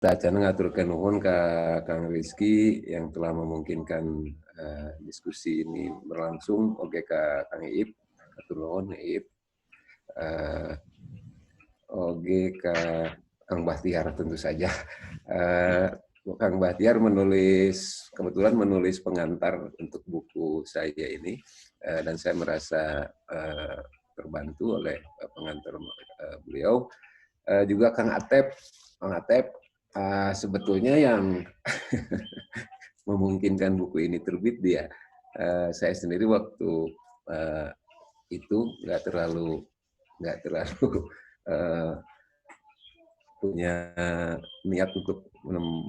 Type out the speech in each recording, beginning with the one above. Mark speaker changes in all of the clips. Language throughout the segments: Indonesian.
Speaker 1: Dacana ngaturkeun nuhun ka Kang Rizky yang telah memungkinkan diskusi ini berlangsung. Oke ka Kang Iip, atur nuhun Iip. Oke ka Kang Bahtiar tentu saja. Kang Bahtiar kebetulan menulis pengantar untuk buku saya ini, dan saya merasa terbantu oleh pengantar beliau. Juga Kang Atep, sebetulnya yang memungkinkan buku ini terbit dia. Saya sendiri waktu itu nggak terlalu punya niat untuk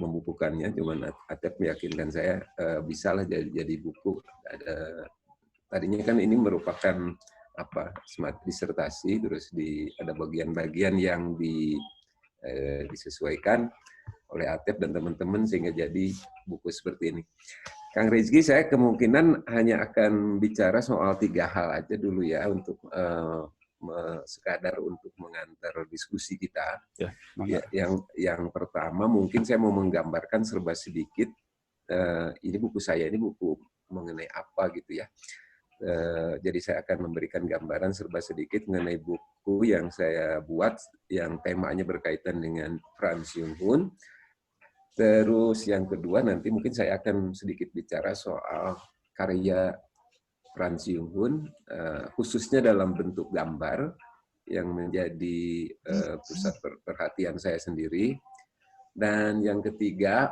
Speaker 1: membukukannya, cuman Atep meyakinkan saya bisalah jadi buku. Tadinya kan ini merupakan smart disertasi, terus ada bagian-bagian yang disesuaikan oleh Atep dan teman-teman sehingga jadi buku seperti ini. Kang Rizky, saya kemungkinan hanya akan bicara soal 3 hal aja dulu ya untuk sekadar untuk mengantar diskusi kita. Yang pertama mungkin saya mau menggambarkan serba sedikit. Ini buku saya, ini buku mengenai apa gitu ya. Jadi saya akan memberikan gambaran serba sedikit mengenai buku yang saya buat yang temanya berkaitan dengan Franz Yung-hoon. Terus yang kedua nanti mungkin saya akan sedikit bicara soal karya Franz Yung-hoon, khususnya dalam bentuk gambar yang menjadi pusat perhatian saya sendiri. Dan yang ketiga,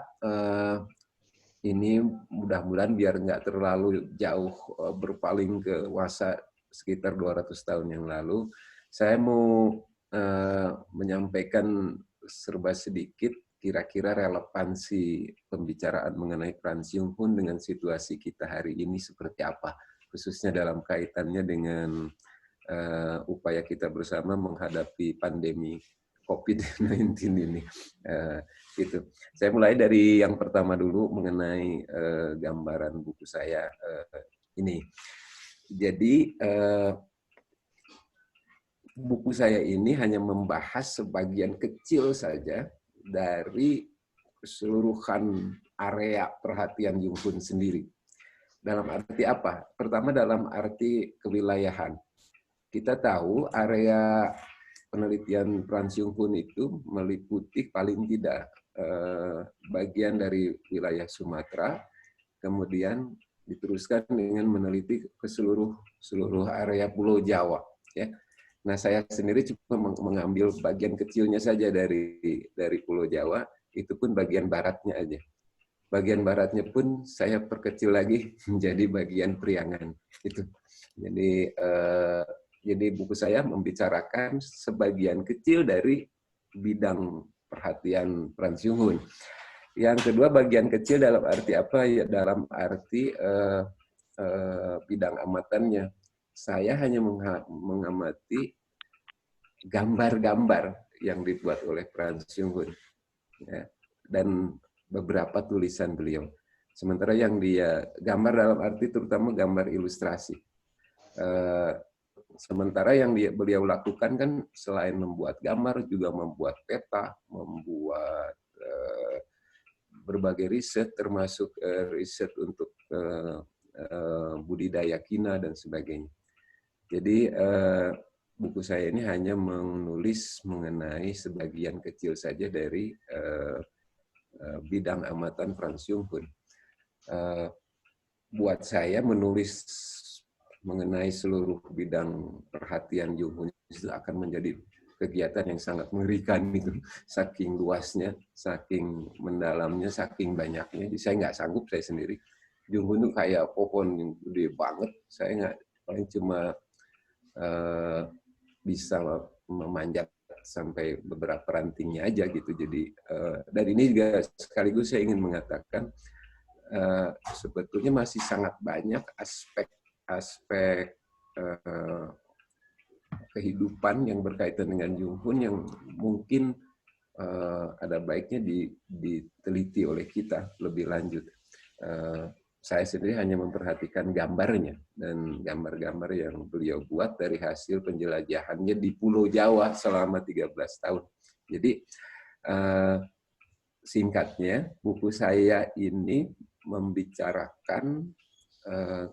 Speaker 1: ini mudah-mudahan biar nggak terlalu jauh berpaling ke masa sekitar 200 tahun yang lalu, saya mau menyampaikan serba sedikit kira-kira relevansi pembicaraan mengenai Franz Yung-hoon dengan situasi kita hari ini seperti apa, khususnya dalam kaitannya dengan upaya kita bersama menghadapi pandemi COVID-19 ini. Gitu. Saya mulai dari yang pertama dulu mengenai gambaran buku saya ini. Jadi buku saya ini hanya membahas sebagian kecil saja dari keseluruhan area perhatian Yung-hoon sendiri. Dalam arti apa? Pertama dalam arti kewilayahan. Kita tahu area penelitian Franz Yung-hoon itu meliputi paling tidak bagian dari wilayah Sumatera, kemudian diteruskan dengan meneliti ke seluruh area Pulau Jawa. Ya. Nah, saya sendiri cuma mengambil bagian kecilnya saja dari Pulau Jawa, itu pun bagian baratnya aja. Bagian baratnya pun saya perkecil lagi menjadi bagian Priangan. Itu. Jadi buku saya membicarakan sebagian kecil dari bidang perhatian Franz Yung-hoon. Yang kedua, bagian kecil dalam arti apa? Ya, dalam arti bidang amatannya. Saya hanya mengamati gambar-gambar yang dibuat oleh Franz Yung-hoon, ya, dan beberapa tulisan beliau. Sementara yang dia gambar dalam arti terutama gambar ilustrasi. Sementara yang beliau lakukan kan selain membuat gambar juga membuat peta, membuat berbagai riset termasuk riset untuk budidaya kina dan sebagainya. Jadi buku saya ini hanya menulis mengenai sebagian kecil saja dari bidang amatan Franz Yung-hoon. Buat saya menulis mengenai seluruh bidang perhatian Yung-hoon itu akan menjadi kegiatan yang sangat mengerikan itu, saking luasnya, saking mendalamnya, saking banyaknya. Jadi saya nggak sanggup saya sendiri. Yung-hoon itu kayak pohon yang gede banget, saya nggak, paling cuma bisa memanjat sampai beberapa rantingnya aja gitu. Jadi dari ini juga sekaligus saya ingin mengatakan sebetulnya masih sangat banyak aspek kehidupan yang berkaitan dengan Yung-hoon yang mungkin ada baiknya diteliti oleh kita lebih lanjut. Saya sendiri hanya memperhatikan gambarnya dan gambar-gambar yang beliau buat dari hasil penjelajahannya di Pulau Jawa selama 13 tahun. Jadi singkatnya, buku saya ini membicarakan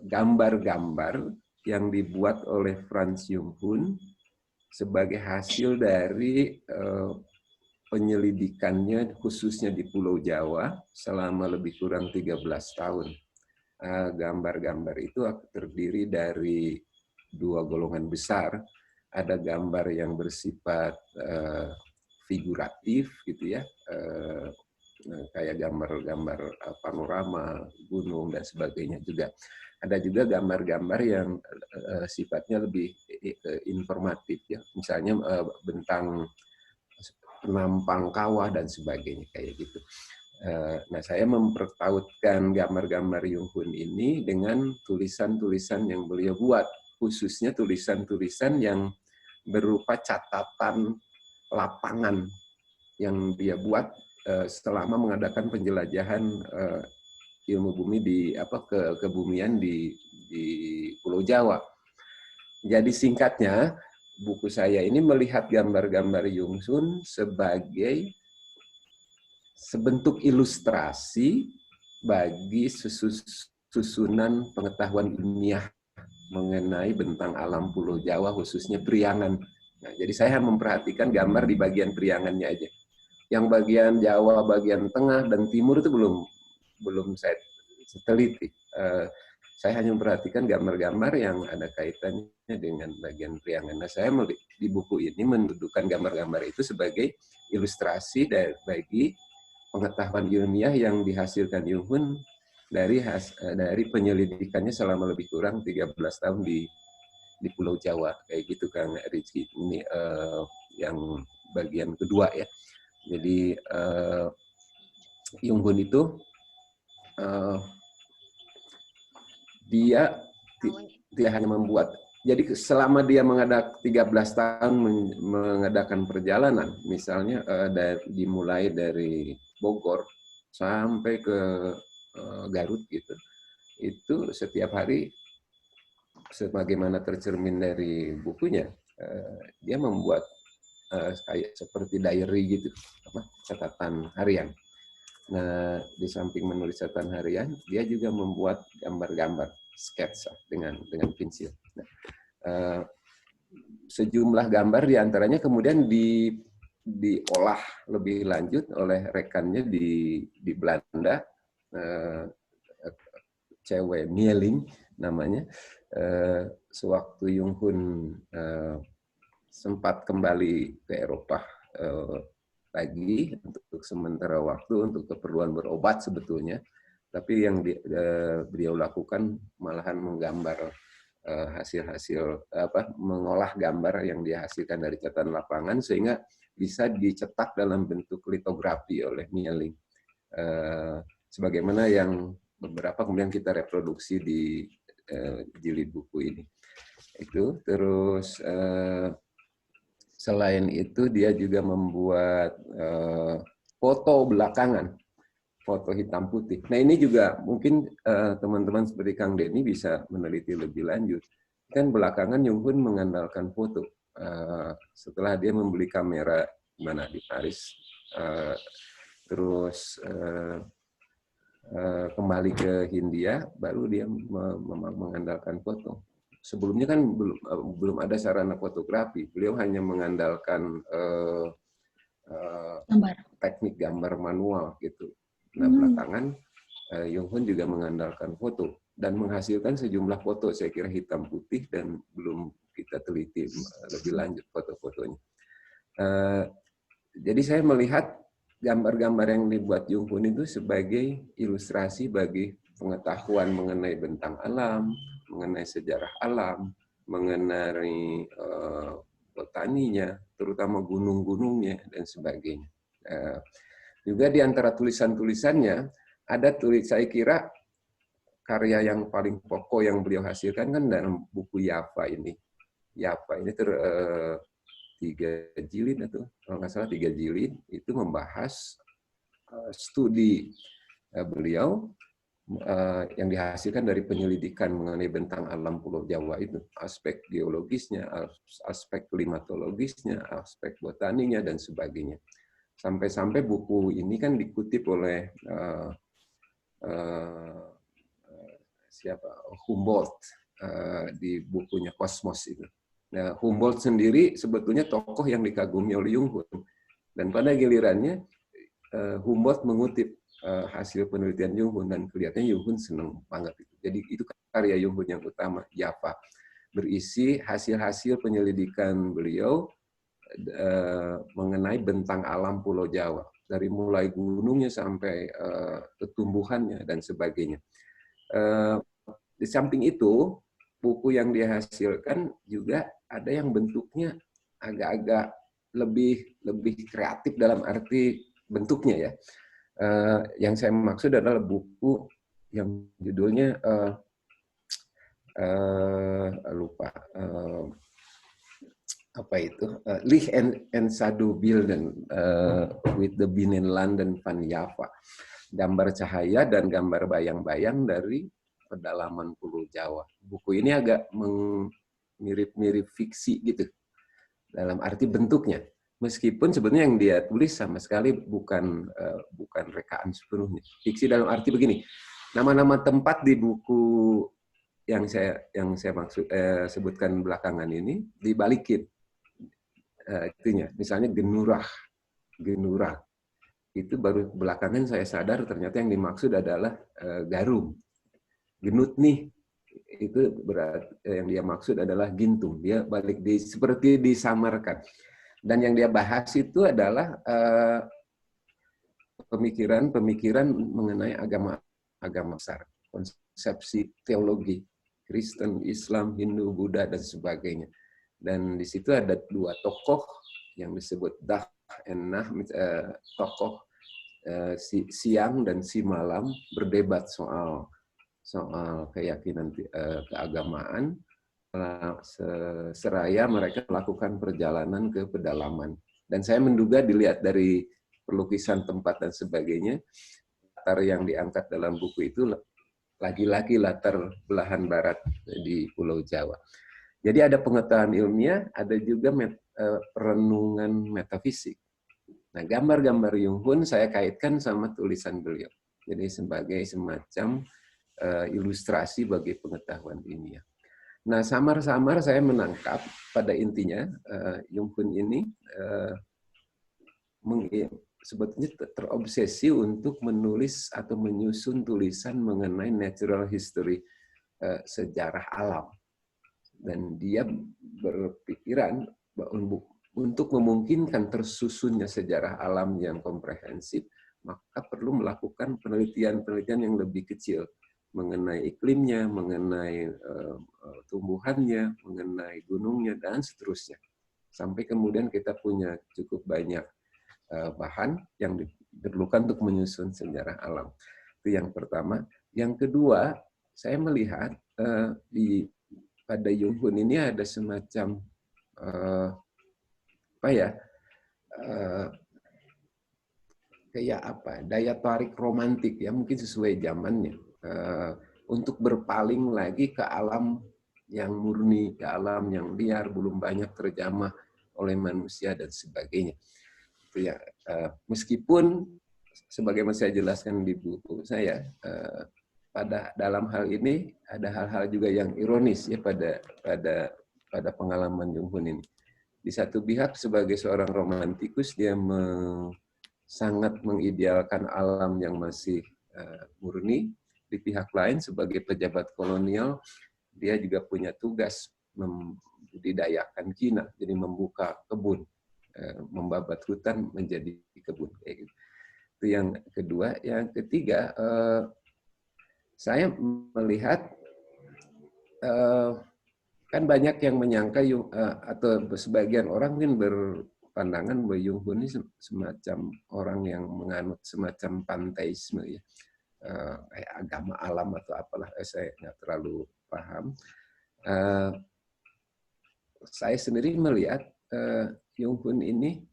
Speaker 1: gambar-gambar yang dibuat oleh Franz Junghun sebagai hasil dari penyelidikannya khususnya di Pulau Jawa selama lebih kurang 13 tahun. Gambar-gambar itu terdiri dari dua golongan besar. Ada gambar yang bersifat figuratif gitu ya, kayak gambar-gambar panorama, gunung dan sebagainya juga. Ada juga gambar-gambar yang sifatnya lebih informatif ya, misalnya bentang penampang kawah dan sebagainya kayak gitu. Nah, saya mempertautkan gambar-gambar Junghun ini dengan tulisan-tulisan yang beliau buat, khususnya tulisan-tulisan yang berupa catatan lapangan yang dia buat selama mengadakan penjelajahan ilmu bumi kebumian di Pulau Jawa. Jadi singkatnya, buku saya ini melihat gambar-gambar Junghun sebagai sebentuk ilustrasi bagi susunan pengetahuan ilmiah mengenai bentang alam Pulau Jawa, khususnya Priangan. Nah, jadi saya memperhatikan gambar di bagian Priangannya aja. Yang bagian Jawa, bagian tengah dan timur itu belum saya teliti. Saya hanya memperhatikan gambar-gambar yang ada kaitannya dengan bagian Priangan. Nah, saya di buku ini mendudukan gambar-gambar itu sebagai ilustrasi bagi pengetahuan ilmiah yang dihasilkan Junghun dari penyelidikannya selama lebih kurang 13 tahun di Pulau Jawa. Kayak gitu, Kang Rizky. Ini yang bagian kedua ya. Jadi Junghun itu dia tidak hanya membuat, jadi selama dia mengadakan 13 tahun mengadakan perjalanan, misalnya dimulai dari Bogor sampai ke Garut gitu, itu setiap hari sebagaimana tercermin dari bukunya, dia membuat kayak seperti diary gitu, catatan harian. Nah, di samping menulis catatan harian, dia juga membuat gambar-gambar sketsa dengan pensil. Nah, sejumlah gambar diantaranya kemudian diolah lebih lanjut oleh rekannya di Belanda, cewek Mieling namanya. Sewaktu Junghun sempat kembali ke Eropa lagi untuk sementara waktu untuk keperluan berobat sebetulnya, tapi yang beliau lakukan malahan menggambar hasil-hasil mengolah gambar yang dihasilkan dari catatan lapangan sehingga bisa dicetak dalam bentuk litografi oleh Mieling, sebagaimana yang beberapa kemudian kita reproduksi di jilid buku ini. Itu terus selain itu dia juga membuat foto belakangan, foto hitam putih. Nah, ini juga mungkin teman-teman seperti Kang Denny bisa meneliti lebih lanjut. Kan belakangan Junghun mengandalkan foto. Setelah dia membeli kamera di Paris, terus kembali ke Hindia, baru dia mengandalkan foto. Sebelumnya kan belum ada sarana fotografi. Beliau hanya mengandalkan teknik gambar manual gitu. Nah, belakangan Junghun juga mengandalkan foto dan menghasilkan sejumlah foto, saya kira hitam putih, dan belum kita teliti lebih lanjut foto-fotonya. Jadi saya melihat gambar-gambar yang dibuat Junghun itu sebagai ilustrasi bagi pengetahuan mengenai bentang alam, mengenai sejarah alam, mengenai botaninya, terutama gunung-gunungnya dan sebagainya. Juga di antara tulisan-tulisannya ada saya kira karya yang paling pokok yang beliau hasilkan kan dalam buku Yafa ini. Yafa ini 3 jilid atau kalau nggak salah 3 jilid, itu membahas studi beliau yang dihasilkan dari penyelidikan mengenai bentang alam Pulau Jawa itu, aspek geologisnya, aspek klimatologisnya, aspek botaninya dan sebagainya. Sampai-sampai buku ini kan dikutip oleh siapa, Humboldt di bukunya Kosmos itu. Nah, Humboldt sendiri sebetulnya tokoh yang dikagumi oleh Jung Hun, dan pada gilirannya Humboldt mengutip hasil penelitian Jung Hun, dan kelihatannya Jung Hun senang banget itu. Jadi itu karya Jung Hun yang utama, Java, berisi hasil-hasil penyelidikan beliau mengenai bentang alam Pulau Jawa, dari mulai gunungnya sampai tumbuhannya dan sebagainya. Di samping itu, buku yang dihasilkan juga ada yang bentuknya agak-agak lebih kreatif dalam arti bentuknya ya. Yang saya maksud adalah buku yang judulnya lupa. Apa itu, Licht and Shadow Beelden with the Binnenland van Java, gambar cahaya dan gambar bayang-bayang dari pedalaman Pulau Jawa. Buku ini agak mirip-mirip fiksi gitu dalam arti bentuknya, meskipun sebenarnya yang dia tulis sama sekali bukan rekaan sepenuhnya. Fiksi dalam arti begini, nama-nama tempat di buku yang saya maksud sebutkan belakangan ini dibalikin. Itunya, misalnya Genurah itu baru belakangan saya sadar ternyata yang dimaksud adalah Garum. Genut nih itu yang dia maksud adalah Gintung. Dia balik seperti disamarkan. Dan yang dia bahas itu adalah pemikiran mengenai agama besar, konsepsi teologi Kristen, Islam, Hindu, Buddha dan sebagainya. Dan di situ ada dua tokoh yang disebut Dah and Nah, tokoh siang dan si malam berdebat soal keyakinan keagamaan, seraya mereka melakukan perjalanan ke pedalaman. Dan saya menduga dilihat dari pelukisan tempat dan sebagainya, latar yang diangkat dalam buku itu lagi-lagi latar belahan barat di Pulau Jawa. Jadi ada pengetahuan ilmiah, ada juga perenungan metafisik. Nah, gambar-gambar Jung Hun saya kaitkan sama tulisan beliau. Jadi sebagai semacam ilustrasi bagi pengetahuan ilmiah. Nah, samar-samar saya menangkap pada intinya Jung Hun ini sebetulnya terobsesi untuk menulis atau menyusun tulisan mengenai natural history, sejarah alam. Dan dia berpikiran untuk memungkinkan tersusunnya sejarah alam yang komprehensif, maka perlu melakukan penelitian-penelitian yang lebih kecil mengenai iklimnya, mengenai tumbuhannya, mengenai gunungnya, dan seterusnya. Sampai kemudian kita punya cukup banyak bahan yang diperlukan untuk menyusun sejarah alam. Itu yang pertama. Yang kedua, saya melihat pada Jung Hun ini ada semacam daya tarik romantik ya, mungkin sesuai zamannya, untuk berpaling lagi ke alam yang murni, ke alam yang liar, belum banyak terjamah oleh manusia dan sebagainya. Itu ya, meskipun sebagaimana saya jelaskan di buku saya, dalam hal ini ada hal-hal juga yang ironis ya pada pengalaman Jung Hun ini. Di satu pihak sebagai seorang romantikus dia sangat mengidealkan alam yang masih murni. Di pihak lain sebagai pejabat kolonial dia juga punya tugas membudidayakan Cina, jadi membuka kebun, membabat hutan menjadi kebun kayak gitu. Itu yang kedua. Yang ketiga, saya melihat kan banyak yang menyangka atau sebagian orang mungkin berpandangan bahwa Jung Hun ini semacam orang yang menganut semacam panteisme ya, kayak agama alam atau apalah, saya nggak terlalu paham. Saya sendiri melihat Jung Hun ini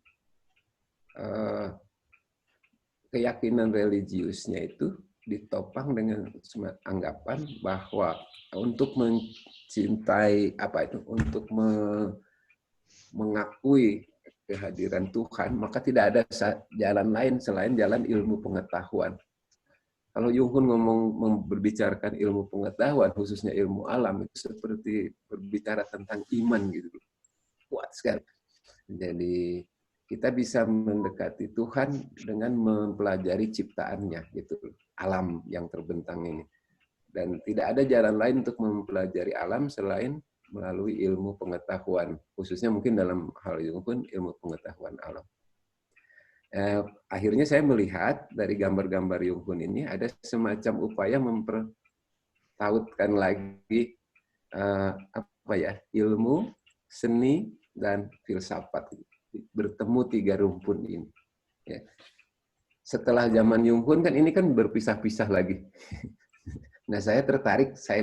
Speaker 1: keyakinan religiusnya itu ditopang dengan anggapan bahwa untuk mencintai untuk mengakui kehadiran Tuhan, maka tidak ada jalan lain selain jalan ilmu pengetahuan. Kalau Jung Hun berbicarakan ilmu pengetahuan, khususnya ilmu alam, itu seperti berbicara tentang iman gitu. Kuat sekali. Jadi kita bisa mendekati Tuhan dengan mempelajari ciptaannya, gitu, alam yang terbentang ini. Dan tidak ada jalan lain untuk mempelajari alam selain melalui ilmu pengetahuan, khususnya mungkin dalam hal Jung Hun, ilmu pengetahuan alam. Akhirnya saya melihat dari gambar-gambar Jung Hun ini ada semacam upaya mempertautkan lagi ilmu, seni, dan filsafat. Bertemu tiga rumpun ini. Ya. Setelah zaman Jung Hun kan ini kan berpisah-pisah lagi. Nah, saya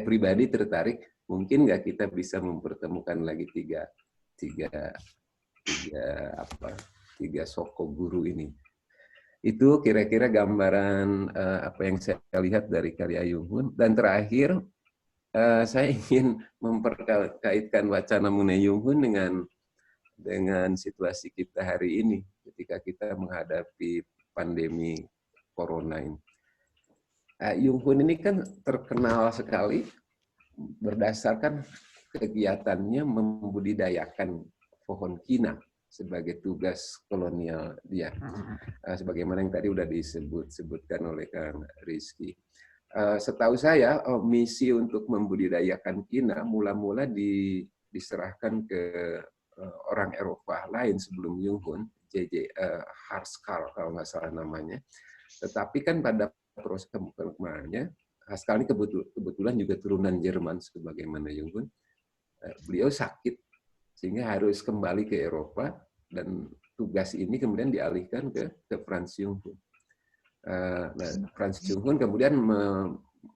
Speaker 1: pribadi tertarik, mungkin nggak kita bisa mempertemukan lagi tiga soko guru ini. Itu kira-kira gambaran apa yang saya lihat dari karya Jung Hun. Dan terakhir, saya ingin memperkaitkan wacana mengenai Jung Hun dengan situasi kita hari ini, ketika kita menghadapi pandemi corona ini. Jung Hun ini kan terkenal sekali berdasarkan kegiatannya membudidayakan pohon kina sebagai tugas kolonial dia. Sebagaimana yang tadi sudah disebutkan oleh Kang Rizky. Setahu saya, misi untuk membudidayakan kina mula-mula diserahkan ke orang Eropa lain sebelum Jung Hun, J.J. Haskell kalau nggak salah namanya. Tetapi kan pada proses perkembangannya, Haskell ini kebetulan juga turunan Jerman sebagaimana Jung Hun. Beliau sakit sehingga harus kembali ke Eropa, dan tugas ini kemudian dialihkan ke Franz Jung Hun. Franz Jung Hun kemudian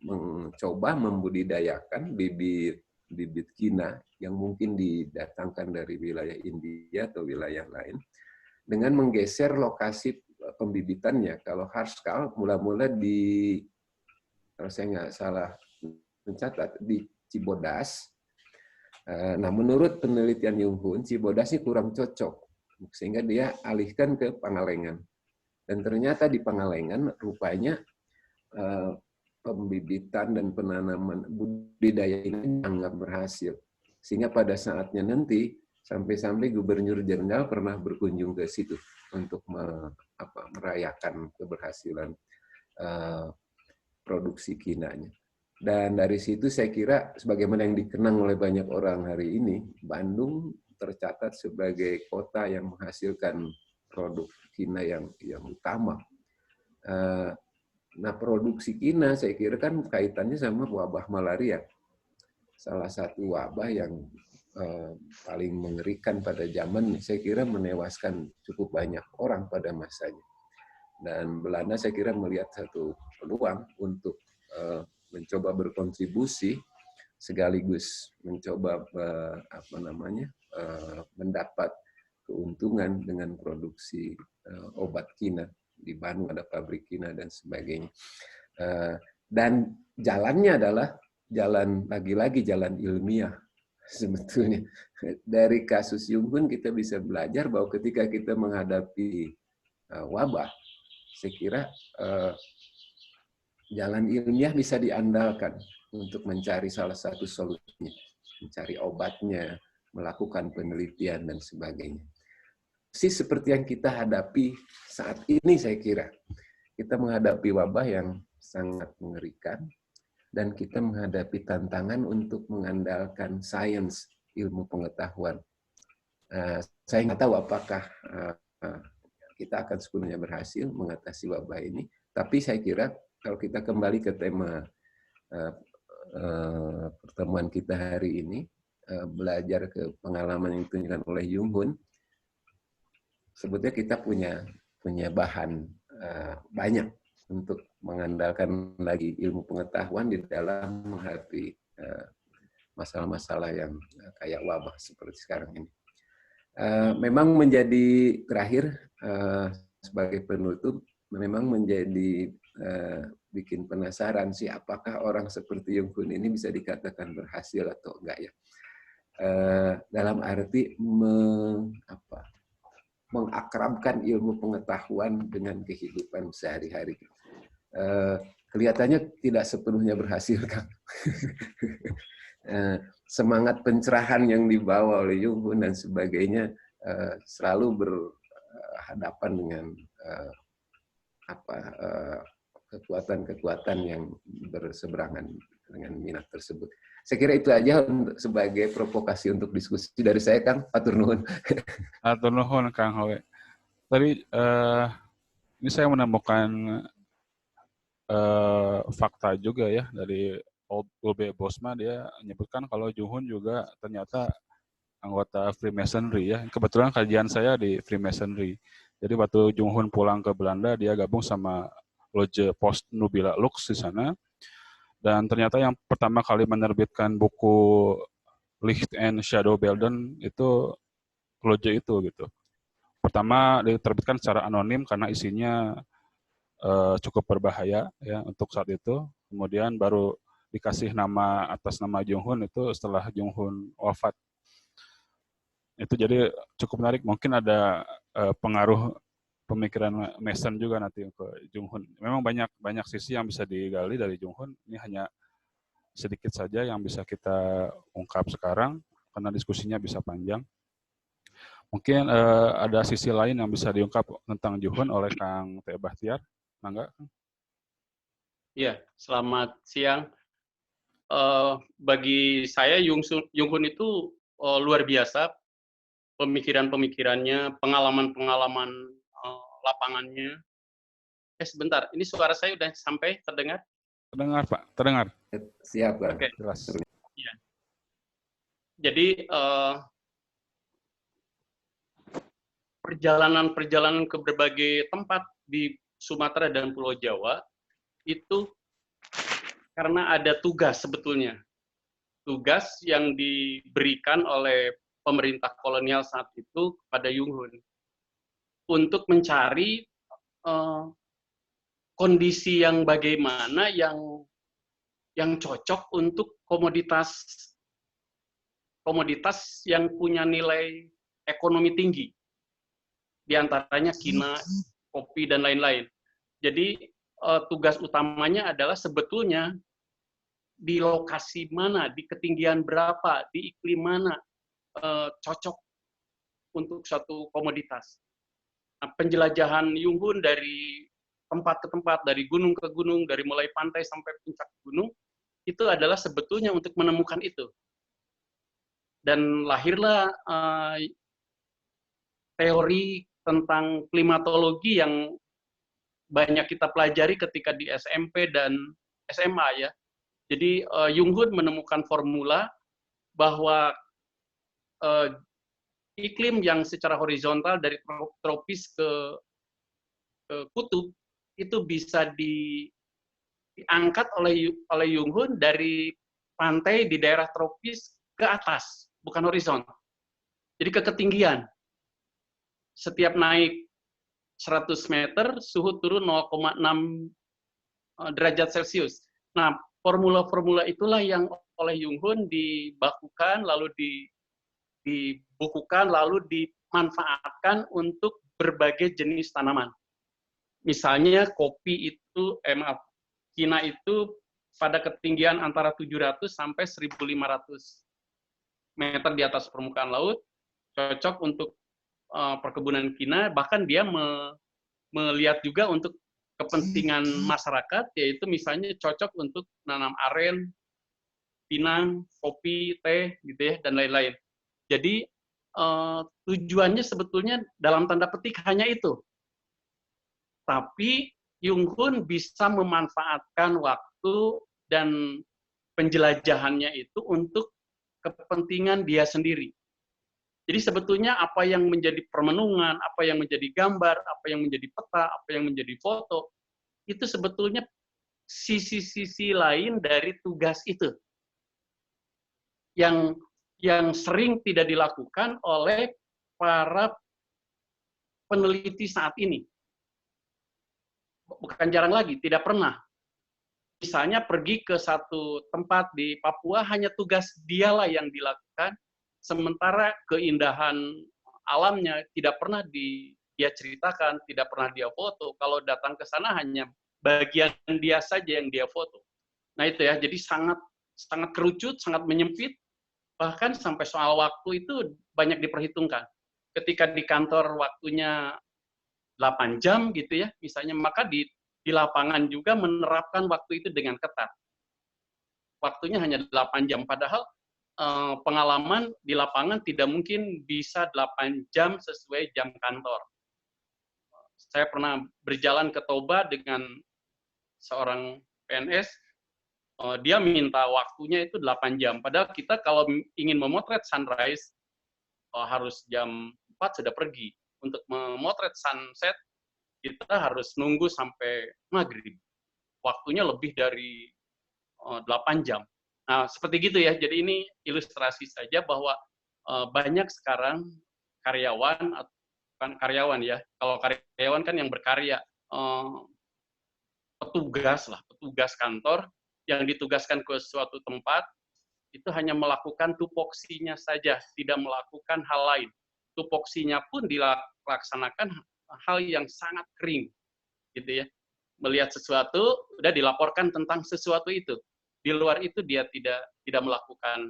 Speaker 1: mencoba membudidayakan bibit kina yang mungkin didatangkan dari wilayah India atau wilayah lain dengan menggeser lokasi pembibitannya. Kalau Haskell mula-mula kalau saya nggak salah mencatat, di Cibodas. Nah, menurut penelitian Jung Hun, Cibodas ini kurang cocok, sehingga dia alihkan ke Pangalengan. Dan ternyata di Pangalengan rupanya pembibitan dan penanaman budidaya ini dianggap berhasil. Sehingga pada saatnya nanti, sampai-sampai Gubernur Jenderal pernah berkunjung ke situ untuk merayakan keberhasilan produksi kinanya. Dan dari situ saya kira, sebagaimana yang dikenang oleh banyak orang hari ini, Bandung tercatat sebagai kota yang menghasilkan produk kina yang utama. Nah, produksi kina saya kira kan kaitannya sama wabah malaria. Salah satu wabah yang paling mengerikan pada zaman, saya kira menewaskan cukup banyak orang pada masanya. Dan Belanda saya kira melihat satu peluang untuk mencoba berkontribusi sekaligus mencoba mendapat keuntungan dengan produksi obat kina. Di Bandung ada pabrik kina dan sebagainya. Dan jalannya adalah lagi-lagi jalan ilmiah sebetulnya. Dari kasus Jung Hun kita bisa belajar bahwa ketika kita menghadapi wabah, saya kira jalan ilmiah bisa diandalkan untuk mencari salah satu solusinya, mencari obatnya, melakukan penelitian dan sebagainya. Seperti yang kita hadapi saat ini, saya kira kita menghadapi wabah yang sangat mengerikan, dan kita menghadapi tantangan untuk mengandalkan sains, ilmu pengetahuan. Saya nggak tahu apakah kita akan sepenuhnya berhasil mengatasi wabah ini, tapi saya kira kalau kita kembali ke tema pertemuan kita hari ini, belajar ke pengalaman yang ditunjukkan oleh Jung Hun, sebetulnya kita punya bahan banyak untuk mengandalkan lagi ilmu pengetahuan di dalam menghadapi masalah-masalah yang kayak wabah seperti sekarang ini. Memang menjadi terakhir sebagai penutup, memang menjadi bikin penasaran sih, apakah orang seperti Jung Hun ini bisa dikatakan berhasil atau enggak ya. Dalam arti mengakrabkan ilmu pengetahuan dengan kehidupan sehari-hari. Kelihatannya tidak sepenuhnya berhasil, Kang. Semangat pencerahan yang dibawa oleh Jung Hoon dan sebagainya selalu berhadapan dengan kekuatan-kekuatan yang berseberangan dengan minat tersebut. Saya kira itu aja sebagai provokasi untuk diskusi dari saya, Kang. Atur nuhun.
Speaker 2: Atur nuhun, Kang Hoe. Tadi ini saya menemukan fakta juga ya dari Ulbe Bosma. Dia menyebutkan kalau Jung Hoon juga ternyata anggota Freemasonry ya. Kebetulan kajian saya di Freemasonry. Jadi waktu Jung Hoon pulang ke Belanda, dia gabung sama Loge Post Nubila Lux di sana. Dan ternyata yang pertama kali menerbitkan buku Licht and Shadow Belden itu Loge itu gitu. Pertama diterbitkan secara anonim karena isinya cukup berbahaya ya untuk saat itu. Kemudian baru dikasih nama atas nama Jung Hoon itu setelah Jung Hoon wafat. Itu jadi cukup menarik. Mungkin ada pengaruh pemikiran Mason juga nanti ke Jung Hoon. Memang banyak sisi yang bisa digali dari Jung Hoon. Ini hanya sedikit saja yang bisa kita ungkap sekarang karena diskusinya bisa panjang. Mungkin ada sisi lain yang bisa diungkap tentang Jung Hoon oleh Kang Teh Bahtiar. Mangga.
Speaker 3: Iya, selamat siang. Bagi saya Jung Hoon itu luar biasa, pemikiran-pemikirannya, pengalaman-pengalaman lapangannya. Sebentar, ini suara saya udah sampai terdengar?
Speaker 2: Terdengar, Pak. Terdengar.
Speaker 1: Siap, Pak.
Speaker 3: Oke.
Speaker 2: Jelas.
Speaker 3: Ya. Jadi perjalanan-perjalanan ke berbagai tempat di Sumatera dan Pulau Jawa itu karena ada tugas sebetulnya. Tugas yang diberikan oleh pemerintah kolonial saat itu kepada Jung Hoon untuk mencari kondisi yang bagaimana yang cocok untuk komoditas yang punya nilai ekonomi tinggi, diantaranya kina, kopi, dan lain-lain. Jadi tugas utamanya adalah sebetulnya di lokasi mana, di ketinggian berapa, di iklim mana cocok untuk suatu komoditas. Nah, penjelajahan Jung Hoon dari tempat ke tempat, dari gunung ke gunung, dari mulai pantai sampai puncak gunung, itu adalah sebetulnya untuk menemukan itu. Dan lahirlah teori tentang klimatologi yang banyak kita pelajari ketika di SMP dan SMA ya. Jadi Jung Hoon menemukan formula bahwa iklim yang secara horizontal dari tropis ke kutub itu bisa diangkat oleh Jung Hoon dari pantai di daerah tropis ke atas, bukan horizon. Jadi ke ketinggian. Setiap naik 100 meter, suhu turun 0,6 derajat Celcius. Nah, formula-formula itulah yang oleh Jung Hoon dibakukan, lalu dibukukan, lalu dimanfaatkan untuk berbagai jenis tanaman. Misalnya kopi itu, kina itu pada ketinggian antara 700 sampai 1.500 meter di atas permukaan laut, cocok untuk perkebunan kina. Bahkan dia melihat juga untuk kepentingan masyarakat, yaitu misalnya cocok untuk nanam aren, pinang, kopi, teh, gitu ya, dan lain-lain. Jadi tujuannya sebetulnya dalam tanda petik hanya itu. Tapi Jung Hoon bisa memanfaatkan waktu dan penjelajahannya itu untuk kepentingan dia sendiri. Jadi sebetulnya apa yang menjadi permenungan, apa yang menjadi gambar, apa yang menjadi peta, apa yang menjadi foto, itu sebetulnya sisi-sisi lain dari tugas itu. Yang sering tidak dilakukan oleh para peneliti saat ini. Bukan jarang lagi, tidak pernah. Misalnya pergi ke satu tempat di Papua, hanya tugas dialah yang dilakukan, sementara keindahan alamnya tidak pernah dia ceritakan, tidak pernah dia foto. Kalau datang ke sana hanya bagian dia saja yang dia foto. Nah itu ya, jadi sangat sangat kerucut, sangat menyempit, bahkan sampai soal waktu itu banyak diperhitungkan. Ketika di kantor waktunya 8 jam gitu ya, misalnya, maka di lapangan juga menerapkan waktu itu dengan ketat. Waktunya hanya 8 jam, padahal pengalaman di lapangan tidak mungkin bisa 8 jam sesuai jam kantor. Saya pernah berjalan ke Toba dengan seorang PNS, dia minta waktunya itu 8 jam. Padahal kita kalau ingin memotret sunrise, harus jam 4 sudah pergi. Untuk memotret sunset, kita harus nunggu sampai maghrib. Waktunya lebih dari 8 jam. Nah, seperti gitu ya. Jadi ini ilustrasi saja bahwa banyak sekarang karyawan, bukan karyawan ya, kalau karyawan kan yang berkarya, petugas kantor yang ditugaskan ke suatu tempat, itu hanya melakukan tupoksinya saja, tidak melakukan hal lain. Tupoksinya pun dilaksanakan hal yang sangat kering, gitu ya. Melihat sesuatu, udah dilaporkan tentang sesuatu itu. Di luar itu dia tidak melakukan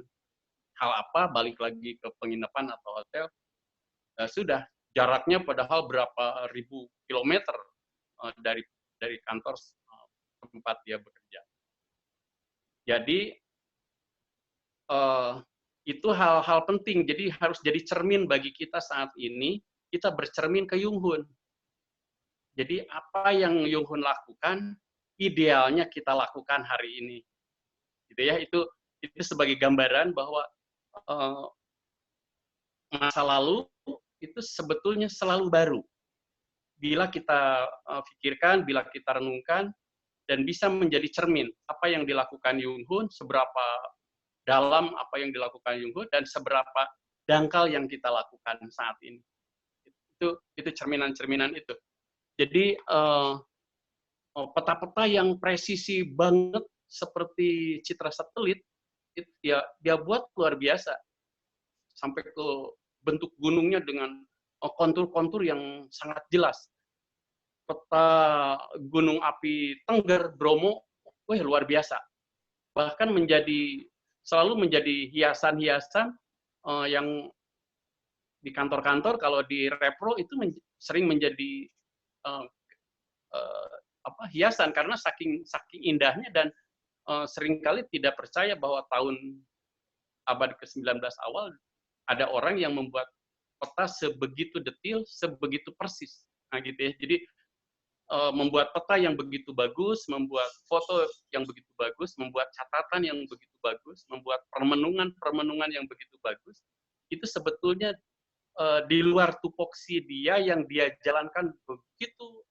Speaker 3: hal apa, balik lagi ke penginapan atau hotel, sudah jaraknya padahal berapa ribu kilometer dari kantor tempat dia bekerja. Jadi itu hal-hal penting. Jadi harus jadi cermin bagi kita saat ini. Kita bercermin ke Yung Hoon. Jadi apa yang Yung Hoon lakukan, idealnya kita lakukan hari ini. Gitu ya, itu sebagai gambaran bahwa masa lalu itu sebetulnya selalu baru. Bila kita pikirkan, bila kita renungkan, dan bisa menjadi cermin apa yang dilakukan Yung Hoon, seberapa dalam apa yang dilakukan Yung Hoon, dan seberapa dangkal yang kita lakukan saat ini. Itu cerminan-cerminan itu. Jadi peta-peta yang presisi banget seperti citra satelit, itu dia buat luar biasa. Sampai ke bentuk gunungnya dengan kontur-kontur yang sangat jelas. Peta gunung api Tengger, Bromo, wah luar biasa. Bahkan selalu menjadi hiasan-hiasan yang di kantor-kantor, kalau di Repro itu sering menjadi hiasan karena saking indahnya, dan seringkali tidak percaya bahwa tahun abad ke-19 awal ada orang yang membuat peta sebegitu detil, sebegitu persis. Nah gitu ya. Jadi membuat peta yang begitu bagus, membuat foto yang begitu bagus, membuat catatan yang begitu bagus, membuat permenungan yang begitu bagus, itu sebetulnya di luar tupoksi dia yang dia jalankan begitu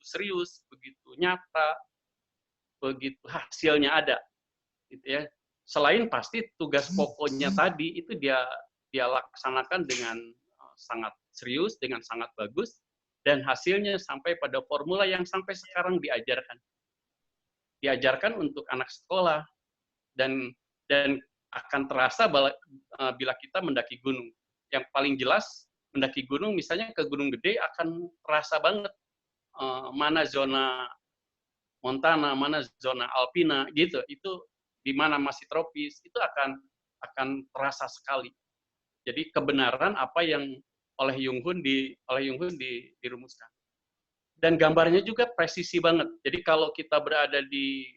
Speaker 3: serius, begitu nyata, begitu hasilnya ada, gitu ya. Selain pasti tugas pokoknya tadi itu dia laksanakan dengan sangat serius, dengan sangat bagus, dan hasilnya sampai pada formula yang sampai sekarang diajarkan untuk anak sekolah, dan akan terasa bila kita mendaki gunung. Yang paling jelas mendaki gunung, misalnya ke Gunung Gede, akan terasa banget mana zona montana, mana zona alpina, gitu. Itu di mana masih tropis, itu akan terasa sekali. Jadi kebenaran apa yang oleh Yung Hoon dirumuskan. Dan gambarnya juga presisi banget. Jadi kalau kita berada di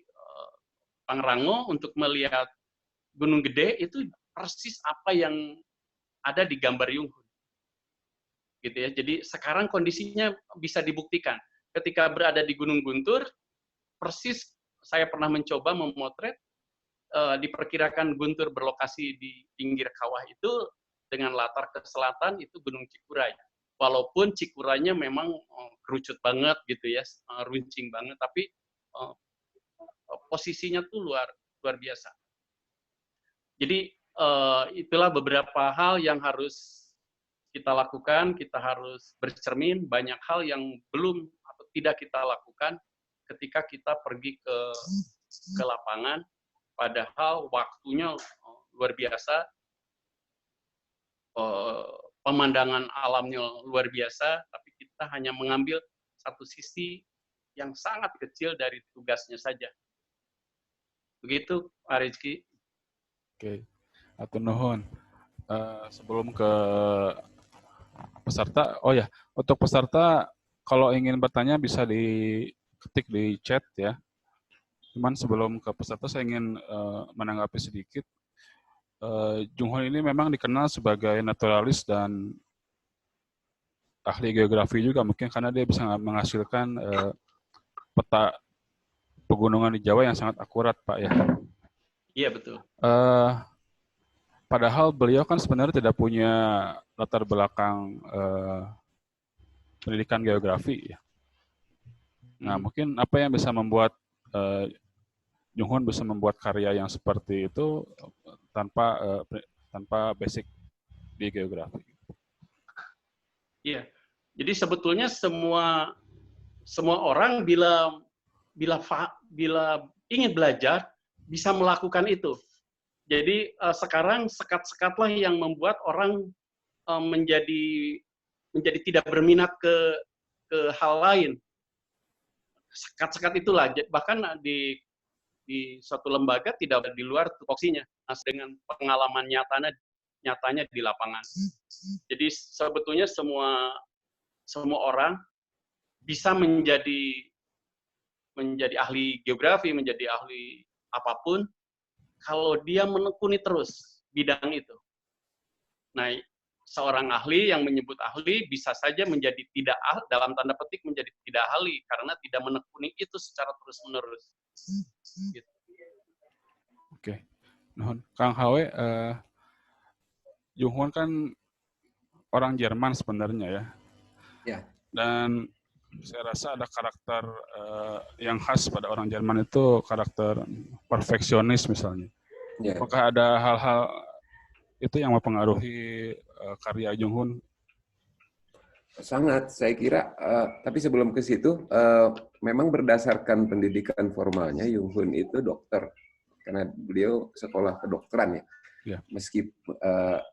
Speaker 3: Pangrango untuk melihat Gunung Gede, itu persis apa yang ada di gambar Yung Hoon. Gitu ya. Jadi sekarang kondisinya bisa dibuktikan. Ketika berada di Gunung Guntur, persis saya pernah mencoba memotret, diperkirakan Guntur berlokasi di pinggir kawah itu, dengan latar ke selatan itu Gunung Cikuray. Walaupun Cikuraynya memang kerucut banget gitu ya, runcing banget, tapi posisinya tuh luar biasa. Jadi itulah beberapa hal yang harus kita lakukan. Kita harus bercermin, banyak hal yang belum atau tidak kita lakukan ketika kita pergi ke lapangan, padahal waktunya luar biasa. pemandangan alamnya luar biasa, tapi kita hanya mengambil satu sisi yang sangat kecil dari tugasnya saja. Begitu, Pak Rizky.
Speaker 2: Oke, atur nuhun. Sebelum ke peserta, oh ya, untuk peserta kalau ingin bertanya bisa diketik di chat ya. Cuman sebelum ke peserta saya ingin menanggapi sedikit. Jung Hoon ini memang dikenal sebagai naturalis dan ahli geografi juga mungkin karena dia bisa menghasilkan peta pegunungan di Jawa yang sangat akurat, Pak ya.
Speaker 3: Iya, betul.
Speaker 2: Padahal beliau kan sebenarnya tidak punya latar belakang pendidikan geografi ya. Nah, mungkin apa yang bisa membuat Jung Hoon bisa membuat karya yang seperti itu tanpa basic di geografi.
Speaker 3: Iya. Jadi sebetulnya semua orang bila ingin belajar bisa melakukan itu. Jadi sekarang sekat-sekatlah yang membuat orang menjadi tidak berminat ke hal lain. Sekat-sekat itulah, bahkan di suatu lembaga tidak di luar tupoksinya dengan pengalaman nyatanya di lapangan. Jadi sebetulnya semua orang bisa menjadi ahli geografi, menjadi ahli apapun kalau dia menekuni terus bidang itu. Nah, seorang ahli yang menyebut ahli bisa saja menjadi tidak ahli, dalam tanda petik menjadi tidak ahli karena tidak menekuni itu secara terus-menerus. Gitu.
Speaker 2: Oke. Nuhun. Kang Hawe, Jung Hoon kan orang Jerman sebenarnya ya.
Speaker 1: Ya.
Speaker 2: Dan saya rasa ada karakter yang khas pada orang Jerman itu karakter perfeksionis misalnya.
Speaker 1: Ya.
Speaker 2: Apakah ada hal-hal itu yang mempengaruhi karya Jung Hoon?
Speaker 1: Sangat, saya kira. Tapi sebelum ke situ, memang berdasarkan pendidikan formalnya, Jung Hoon itu dokter. Karena beliau sekolah kedokteran ya.
Speaker 2: Ya.
Speaker 1: Meski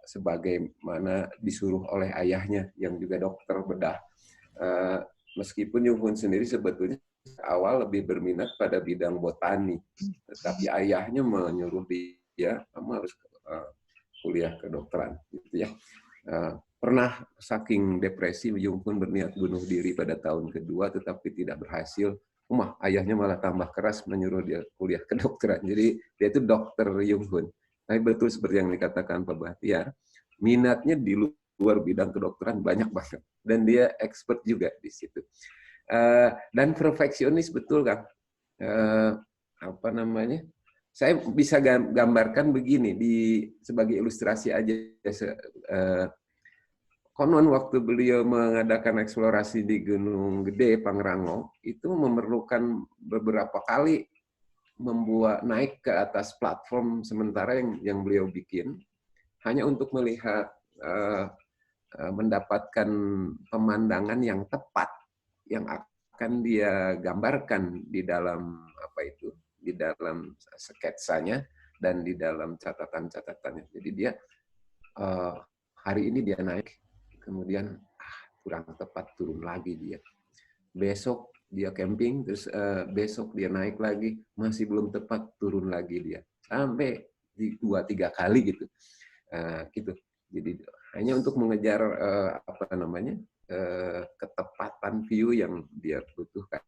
Speaker 1: sebagaimana disuruh oleh ayahnya yang juga dokter bedah. Meskipun Jung Hoon sendiri sebetulnya awal lebih berminat pada bidang botani, tetapi ayahnya menyuruh dia, kamu harus kuliah kedokteran, gitu ya. Pernah saking depresi, Jung Hoon berniat bunuh diri pada tahun kedua, tetapi tidak berhasil. Ayahnya malah tambah keras menyuruh dia kuliah kedokteran. Jadi dia itu dokter Jung Hoon. Tapi betul seperti yang dikatakan Pak Bahtiar, minatnya di luar bidang kedokteran banyak banget. Dan dia expert juga di situ. Dan perfeksionis betul, Kang. Saya bisa gambarkan begini sebagai ilustrasi aja. Konon waktu beliau mengadakan eksplorasi di Gunung Gede, Pangrango, itu memerlukan beberapa kali membuat naik ke atas platform sementara yang beliau bikin, hanya untuk melihat, mendapatkan pemandangan yang tepat, yang akan dia gambarkan di dalam di dalam sketsanya dan di dalam catatan-catatannya. Jadi dia hari ini dia naik, kemudian kurang tepat, turun lagi dia. Besok dia camping, terus besok dia naik lagi, masih belum tepat, turun lagi dia. Sampai 2-3 kali gitu. Gitu. Jadi hanya untuk mengejar ketepatan view yang dia butuhkan.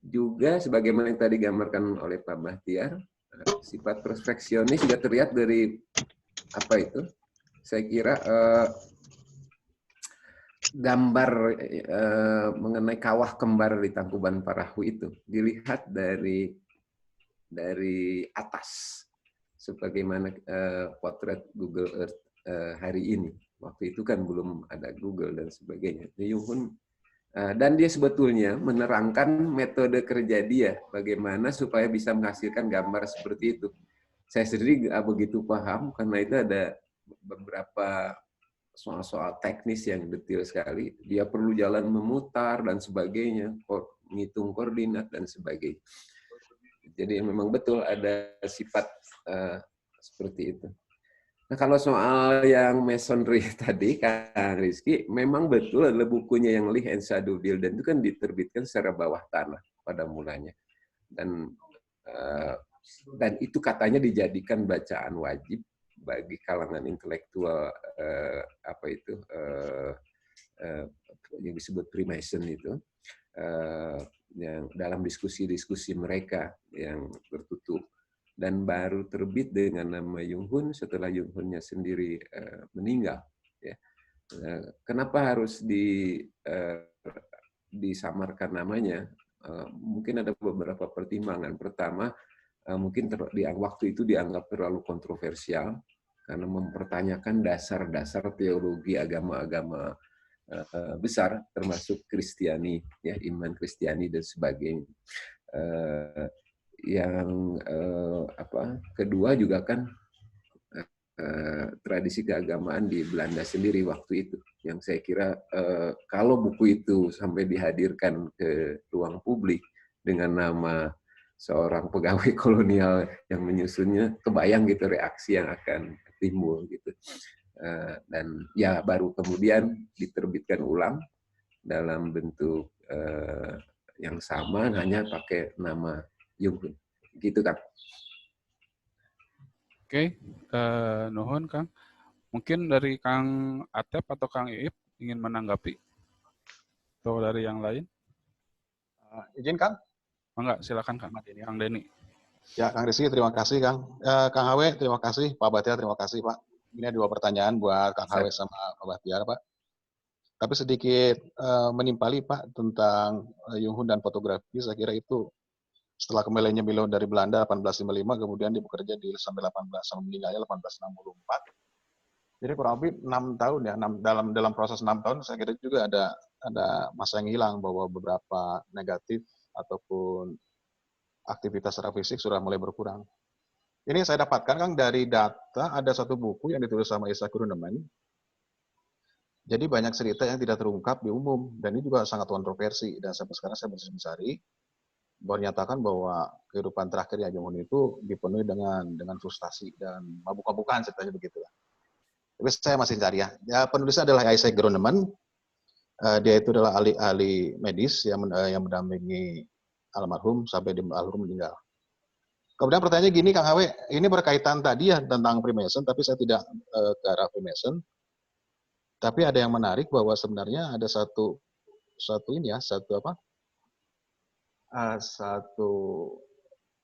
Speaker 1: Juga sebagaimana yang tadi digambarkan oleh Pak Bahtiar, sifat perfeksionis juga terlihat dari saya kira gambar mengenai kawah kembar di Tangkuban Parahu itu dilihat dari atas, sebagaimana potret Google Earth hari ini. Waktu itu kan belum ada Google dan sebagainya. Jung Hoon, dan dia sebetulnya menerangkan metode kerja dia, bagaimana supaya bisa menghasilkan gambar seperti itu. Saya sendiri nggak begitu paham, karena itu ada beberapa soal-soal teknis yang detail sekali. Dia perlu jalan memutar dan sebagainya, menghitung koordinat dan sebagainya. Jadi memang betul ada sifat seperti itu. Nah, kalau soal yang masonry tadi, Kang Rizky, memang betul adalah bukunya yang Lee and Shadow Builder itu kan diterbitkan secara bawah tanah pada mulanya. Dan eh, dan itu katanya dijadikan bacaan wajib bagi kalangan intelektual apa itu yang disebut Freemason itu yang dalam diskusi-diskusi mereka yang tertutup. Dan baru terbit dengan nama Jung Hoon setelah Jung Hoon-nya sendiri meninggal. Ya. Kenapa harus disamarkan namanya? Mungkin ada beberapa pertimbangan. Pertama, mungkin waktu itu dianggap terlalu kontroversial karena mempertanyakan dasar-dasar teologi agama-agama besar, termasuk Kristiani, ya iman Kristiani dan sebagainya. Yang kedua juga kan tradisi keagamaan di Belanda sendiri waktu itu, yang saya kira kalau buku itu sampai dihadirkan ke ruang publik dengan nama seorang pegawai kolonial yang menyusunnya, kebayang gitu reaksi yang akan timbul gitu. Dan ya baru kemudian diterbitkan ulang dalam bentuk yang sama, hanya pakai nama Jung Hoon. Gitu, Kang.
Speaker 2: Oke, nuhun Kang. Mungkin dari Kang Atep atau Kang Iip ingin menanggapi? Atau dari yang lain?
Speaker 4: Izin Kang?
Speaker 2: Enggak, silakan Kang. Kang Denny.
Speaker 4: Ya, Kang Rizky, terima kasih Kang. Kang HW, terima kasih. Pak Bahtiar, terima kasih Pak. Ini ada 2 pertanyaan buat Kang HW sama Pak Bahtiar Pak. Tapi sedikit menimpali Pak tentang Jung Hoon dan fotografi, saya kira itu setelah kembalinya beliau dari Belanda 1855, kemudian dia bekerja di sampai 18 meninggalnya 1864. Jadi kurang lebih 6 tahun ya, dalam proses 6 tahun saya kira juga ada masa yang hilang bahwa beberapa negatif ataupun aktivitas secara fisik sudah mulai berkurang. Ini saya dapatkan Kang dari data, ada satu buku yang ditulis sama Isaac Gruneman. Jadi banyak cerita yang tidak terungkap di umum, dan ini juga sangat kontroversi. Dan sampai sekarang saya masih mencari, bahwa menyatakan bahwa kehidupan terakhirnya Jung Hoon itu dipenuhi dengan frustasi dan mabuk-mabukan, ceritanya begitu. Tapi saya masih cari ya. Penulisnya adalah Isaac Gruneman. Dia itu adalah ahli medis yang mendampingi almarhum sampai almarhum meninggal. Kemudian pertanyaannya gini, Kang HW, ini berkaitan tadi ya tentang Freemason, tapi saya tidak ke arah Freemason. Tapi ada yang menarik bahwa sebenarnya ada satu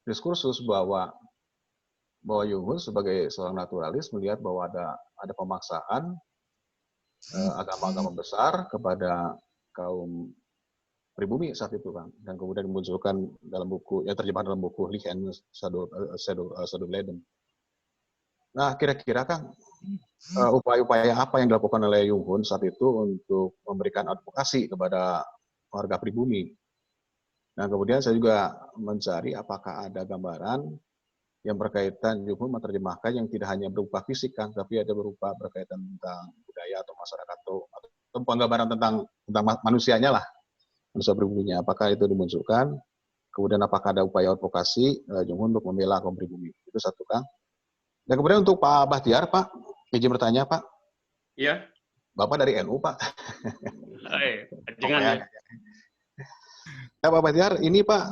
Speaker 4: diskursus bahwa Jung Hoon sebagai seorang naturalis melihat bahwa ada pemaksaan agama-agama besar kepada kaum pribumi saat itu Kang, dan kemudian dimunculkan dalam buku yang terjemahan dalam buku Lee and Shadow Builder. Nah, kira-kira Kang, upaya-upaya apa yang dilakukan oleh Jung Hoon saat itu untuk memberikan advokasi kepada warga pribumi? Nah, kemudian saya juga mencari apakah ada gambaran yang berkaitan Jung Hoon menerjemahkan yang tidak hanya berupa fisik Kang, tapi ada berupa berkaitan tentang budaya atau masyarakat atau penggambaran tentang manusianya lah, manusia pribuminya. Apakah itu dimunculkan? Kemudian apakah ada upaya advokasi Jung Hoon untuk membela kaum pribumi? Itu satu Kang. Dan kemudian untuk Pak Bahtiar, Pak, izin bertanya, Pak.
Speaker 3: Iya.
Speaker 4: Bapak dari NU, Pak.
Speaker 3: Jangan ya.
Speaker 4: Ya, Pak Bahtiar, ini Pak,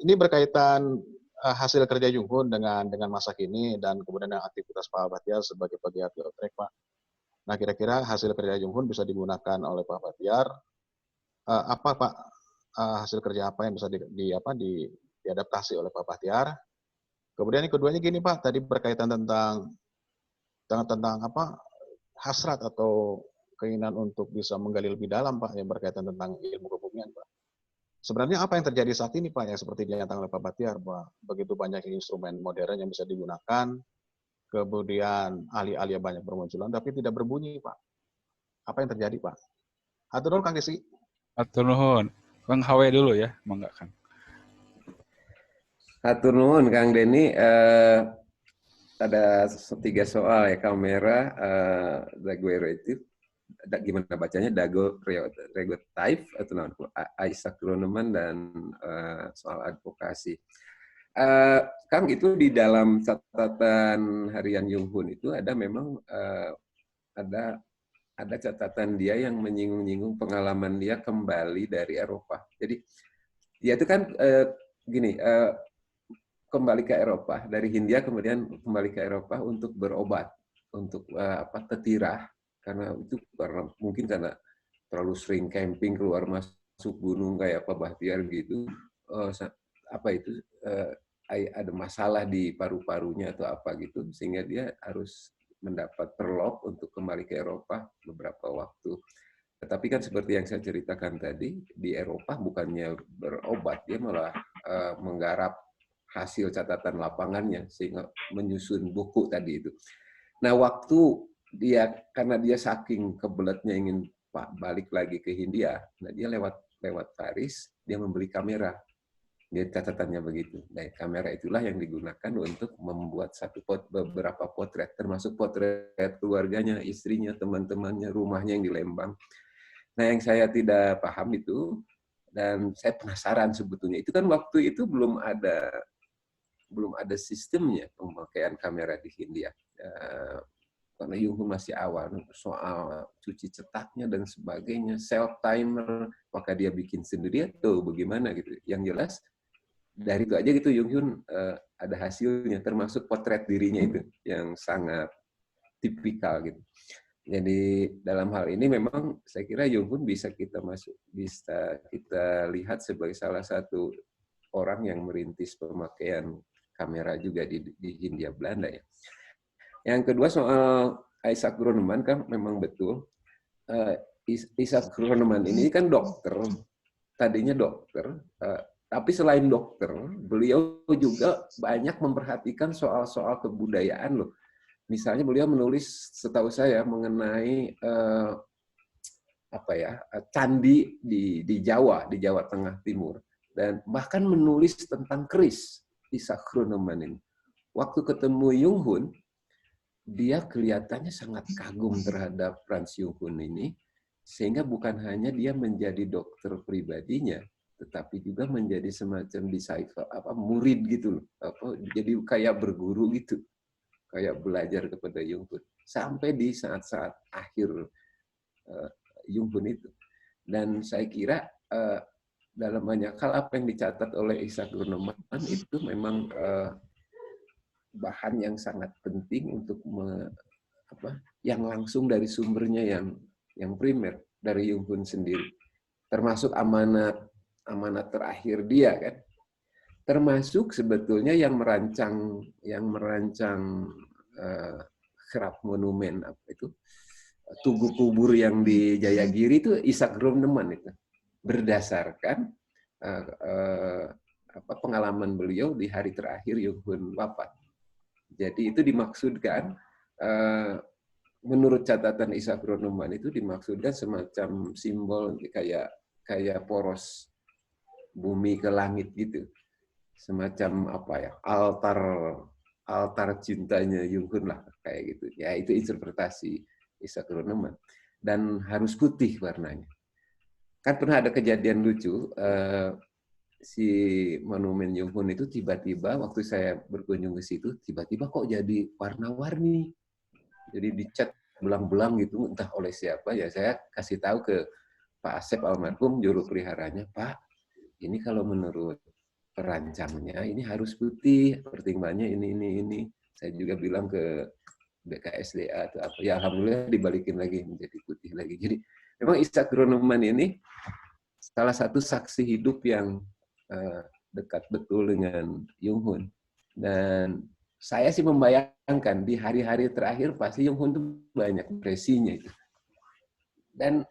Speaker 4: ini berkaitan hasil kerja Jung Hoon dengan masa kini dan kemudian aktivitas Pak Bahtiar sebagai pegiat geotrek, Pak. Nah, kira-kira hasil kerja Jung Hoon bisa digunakan oleh Pak Bahtiar. Apa Pak hasil kerja apa yang bisa diadaptasi oleh Pak Bahtiar? Kemudian yang keduanya gini Pak, tadi berkaitan tentang apa hasrat atau keinginan untuk bisa menggali lebih dalam Pak yang berkaitan tentang ilmu kebumian Pak. Sebenarnya apa yang terjadi saat ini Pak yang seperti dinyatakan oleh Pak Bahtiar bahwa begitu banyak instrumen modern yang bisa digunakan, kemudian ahli-ahli banyak bermunculan tapi tidak berbunyi Pak. Apa yang terjadi Pak? Hatur nuhun Kang Desi.
Speaker 2: Hatur nuhun. Kang HW dulu ya, mangga Kang.
Speaker 1: Hatur nuhun Kang Denny. Ada 3 soal ya, kamera, daguerreotype, gimana bacanya, daguerreotype atau Isaac Gruneman, dan soal advokasi. Kang, itu di dalam catatan harian Jung Hoon itu ada memang ada catatan dia yang menyinggung-nyinggung pengalaman dia kembali dari Eropa. Jadi dia itu kan gini, kembali ke Eropa dari Hindia, kemudian kembali ke Eropa untuk berobat, untuk tetirah, karena itu mungkin karena terlalu sering camping, keluar masuk gunung kayak Pak Bahtiar gitu, ada masalah di paru-parunya atau apa gitu, sehingga dia harus mendapat perlop untuk kembali ke Eropa beberapa waktu. Tetapi kan seperti yang saya ceritakan tadi, di Eropa bukannya berobat, dia malah menggarap hasil catatan lapangannya, sehingga menyusun buku tadi itu. Nah, waktu dia, karena dia saking kebeletnya ingin balik lagi ke Hindia, nah dia lewat Paris, dia membeli kamera. Dia catatannya begitu. Nah, kamera itulah yang digunakan untuk membuat beberapa potret, termasuk potret keluarganya, istrinya, teman-temannya, rumahnya yang di Lembang. Nah, yang saya tidak paham itu, dan saya penasaran sebetulnya, itu kan waktu itu belum ada sistemnya pemakaian kamera di Hindia. Karena Jung Hoon masih awal, soal cuci cetaknya dan sebagainya, self timer, apakah dia bikin sendiri atau bagaimana gitu. Yang jelas dari itu aja gitu Jung Hoon ada hasilnya, termasuk potret dirinya itu yang sangat tipikal gitu. Jadi dalam hal ini memang saya kira Jung Hoon bisa kita lihat sebagai salah satu orang yang merintis pemakaian kamera juga di Hindia Belanda ya. Yang kedua soal Isaac Groneman, kan memang betul. Isaac Groneman ini kan dokter, tadinya dokter, tapi selain dokter, beliau juga banyak memperhatikan soal-soal kebudayaan loh. Misalnya beliau menulis, setahu saya, mengenai candi di Jawa Tengah Timur, dan bahkan menulis tentang keris. Isaac Groneman ini, waktu ketemu Jung Hoon, dia kelihatannya sangat kagum terhadap Franz Jung Hoon ini, sehingga bukan hanya dia menjadi dokter pribadinya, tetapi juga menjadi semacam disciple, murid gitu loh, jadi kayak berguru gitu, kayak belajar kepada Jung Hoon sampai di saat-saat akhir Jung Hoon itu. Dan saya kira dalam banyak hal apa yang dicatat oleh Isaac Groneman itu memang bahan yang sangat penting untuk yang langsung dari sumbernya yang primer dari Jung Hoon sendiri, termasuk amanat terakhir dia kan, termasuk sebetulnya yang merancang Graf Monumen Tugu Kubur yang di Jayagiri itu Isaac Groneman itu, berdasarkan pengalaman beliau di hari terakhir Jung Hoon wafat. Jadi itu dimaksudkan, menurut catatan Isaac Groneman itu dimaksudkan semacam simbol kayak poros bumi ke langit gitu, semacam altar cintanya Jung Hoon lah kayak gitu. Ya itu interpretasi Isaac Groneman, dan harus putih warnanya. Kan pernah ada kejadian lucu. Si monumen Jung Hoon itu tiba-tiba waktu saya berkunjung ke situ, tiba-tiba kok jadi warna-warni, jadi dicat belang-belang gitu, entah oleh siapa. Ya saya kasih tahu ke Pak Asep almarhum, juru peliharanya, Pak, ini kalau menurut perancangnya ini harus putih, pertimbangannya ini. Saya juga bilang ke BKSDA atau apa, ya alhamdulillah dibalikin lagi menjadi putih lagi. Jadi memang Isaac Groneman ini salah satu saksi hidup yang dekat betul dengan Jung Hoon. Dan saya sih membayangkan di hari-hari terakhir pasti Jung Hoon itu banyak depresinya itu. Dan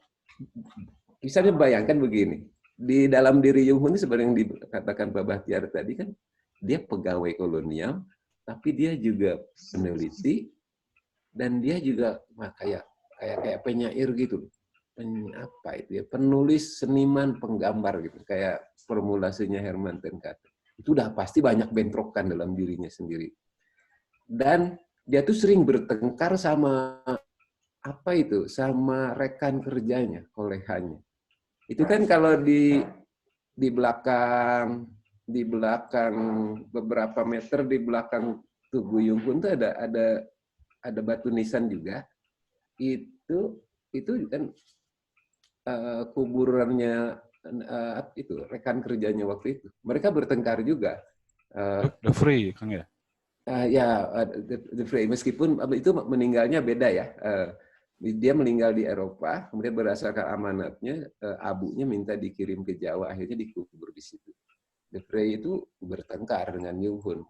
Speaker 1: bisa dibayangkan begini, di dalam diri Jung Hoon seperti yang dikatakan Pak Bahtiar tadi kan, dia pegawai kolonial, tapi dia juga peneliti, dan dia juga kayak penyair gitu. Penulis, seniman, penggambar gitu, kayak formulasinya Herman ten Katen. Itu udah pasti banyak bentrokan dalam dirinya sendiri. Dan dia tuh sering bertengkar sama sama rekan kerjanya, koleganya. Itu kan kalau di belakang di belakang beberapa meter di belakang tugu Yung-hun tuh ada batu nisan juga. Itu kan kuburannya itu rekan kerjanya waktu itu. Mereka bertengkar juga.
Speaker 2: The Free, Kang ya?
Speaker 1: Ya, The Frey, meskipun itu meninggalnya beda ya. Dia meninggal di Eropa, kemudian berdasarkan amanatnya, abunya minta dikirim ke Jawa, akhirnya dikubur di situ. The Frey itu bertengkar dengan Yung-hun.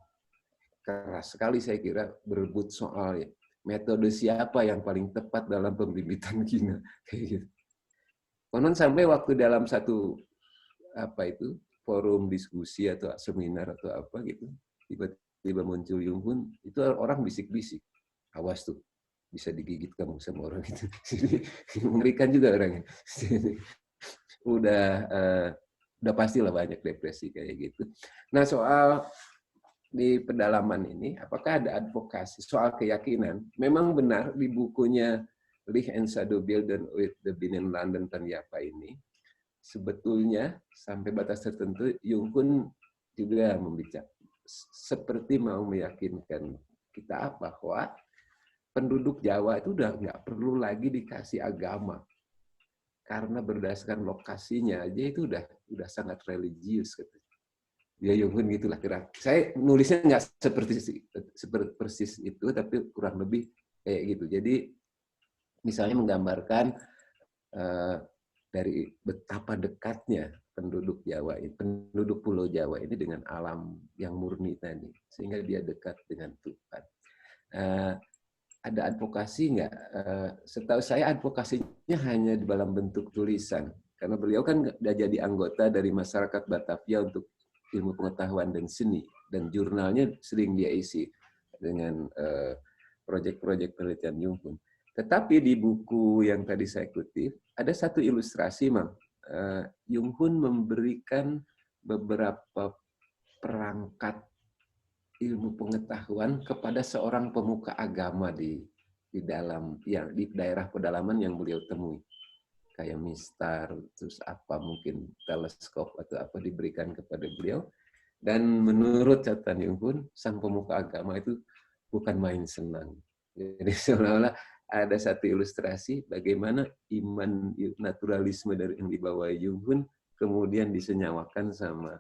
Speaker 1: Keras sekali saya kira, berebut soal metode siapa yang paling tepat dalam pembibitan Kina. Kayak gitu. Konon sampai waktu dalam satu forum diskusi atau seminar atau apa gitu, tiba-tiba muncul Yung-hun, itu orang bisik-bisik, awas tuh, bisa digigit kamu sama orang itu. Mengerikan juga orangnya. Udah pastilah banyak depresi kayak gitu. Nah, soal di pedalaman ini, apakah ada advokasi soal keyakinan? Memang benar di bukunya Licht and Shadow Building with the Binnen London Tanyapa ini, sebetulnya sampai batas tertentu Yung-hun juga membicara seperti mau meyakinkan kita bahwa penduduk Jawa itu udah nggak perlu lagi dikasih agama karena berdasarkan lokasinya aja itu udah sangat religius gitu. Ya Yung-hun gitulah kira. Saya nulisnya nggak seperti persis itu, tapi kurang lebih kayak gitu. Jadi misalnya menggambarkan dari betapa dekatnya penduduk Jawa ini, penduduk Pulau Jawa ini dengan alam yang murni tadi, sehingga dia dekat dengan Tuhan. Ada advokasi nggak? Setahu saya advokasinya hanya dalam bentuk tulisan, karena beliau kan udah jadi anggota dari masyarakat Batavia untuk ilmu pengetahuan dan seni, dan jurnalnya sering dia isi dengan proyek-proyek penelitian Yung-hun. Tetapi di buku yang tadi saya kutip, ada satu ilustrasi, Mang. Yung-hun memberikan beberapa perangkat ilmu pengetahuan kepada seorang pemuka agama di daerah pedalaman yang beliau temui. Kayak mistar, terus apa mungkin teleskop atau apa diberikan kepada beliau. Dan menurut catatan Yung-hun, sang pemuka agama itu bukan main senang. Jadi seolah-olah ada satu ilustrasi bagaimana iman naturalisme dari yang dibawa Yung-hun kemudian disenyawakan sama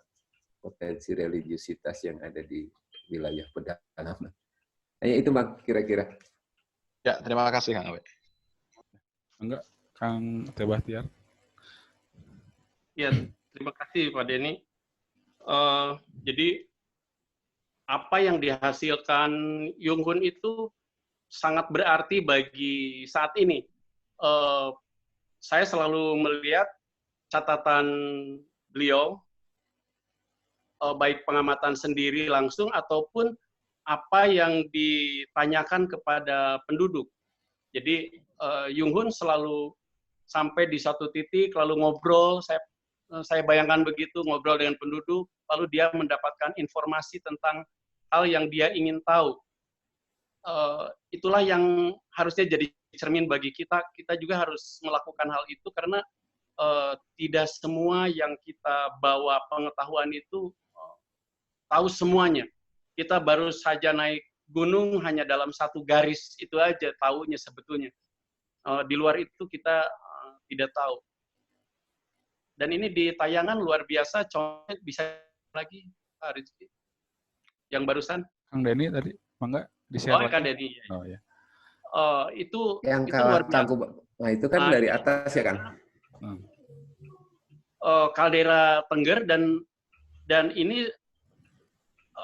Speaker 1: potensi religiusitas yang ada di wilayah pedalaman. Itu Bang kira-kira.
Speaker 4: Ya, terima kasih Kang Awe.
Speaker 2: Enggak, Kang Teh Bahtiar.
Speaker 3: Ya, terima kasih Pak Denny. Jadi apa yang dihasilkan Yung-hun itu sangat berarti bagi saat ini. Saya selalu melihat catatan beliau, baik pengamatan sendiri langsung ataupun apa yang ditanyakan kepada penduduk. Jadi Yung-hun selalu sampai di satu titik lalu ngobrol, saya bayangkan begitu, ngobrol dengan penduduk, lalu dia mendapatkan informasi tentang hal yang dia ingin tahu. Itulah yang harusnya jadi cermin bagi kita. Kita juga harus melakukan hal itu karena tidak semua yang kita bawa pengetahuan itu tahu semuanya. Kita baru saja naik gunung hanya dalam satu garis itu aja tahunya sebetulnya. Di luar itu kita tidak tahu. Dan ini di tayangan luar biasa, contohnya bisa lagi Pak Rizky yang barusan.
Speaker 2: Kang Denny tadi, mangga di-share lagi.
Speaker 3: Kang Denny.
Speaker 2: Oh ya.
Speaker 3: Itu
Speaker 1: luar
Speaker 3: biasa.
Speaker 1: Nah, itu kan dari atas ya kan.
Speaker 3: Kaldera Tengger dan ini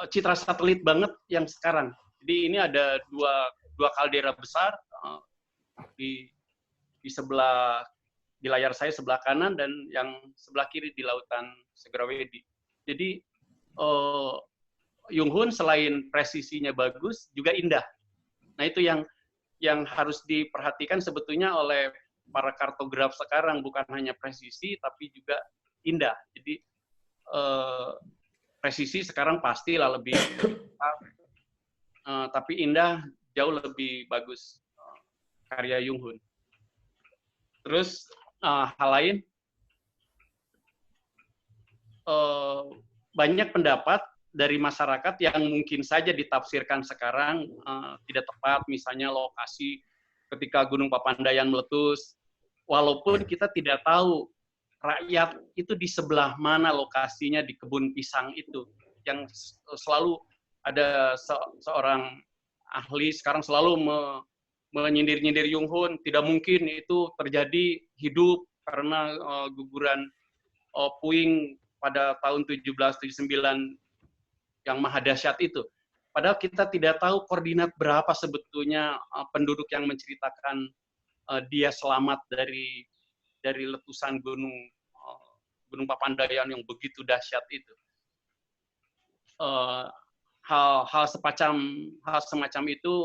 Speaker 3: citra satelit banget yang sekarang. Jadi ini ada dua kaldera besar di sebelah di layar saya sebelah kanan dan yang sebelah kiri di lautan Segrawedi. Jadi Yung-hun selain presisinya bagus juga indah. Nah itu yang harus diperhatikan sebetulnya oleh para kartograf sekarang, bukan hanya presisi tapi juga indah. Jadi presisi sekarang pastilah lebih tapi indah jauh lebih bagus karya Yung-hun. Terus hal lain, banyak pendapat dari masyarakat yang mungkin saja ditafsirkan sekarang tidak tepat, misalnya lokasi ketika Gunung Papandayan meletus, walaupun kita tidak tahu rakyat itu di sebelah mana lokasinya di kebun pisang itu, yang selalu ada seorang ahli sekarang selalu menyindir-nyindir Yung Hun, tidak mungkin itu terjadi hidup karena guguran puing pada tahun 1779 yang maha dahsyat itu. Padahal kita tidak tahu koordinat berapa sebetulnya penduduk yang menceritakan dia selamat dari letusan Gunung Papandayan yang begitu dahsyat itu. Hal semacam itu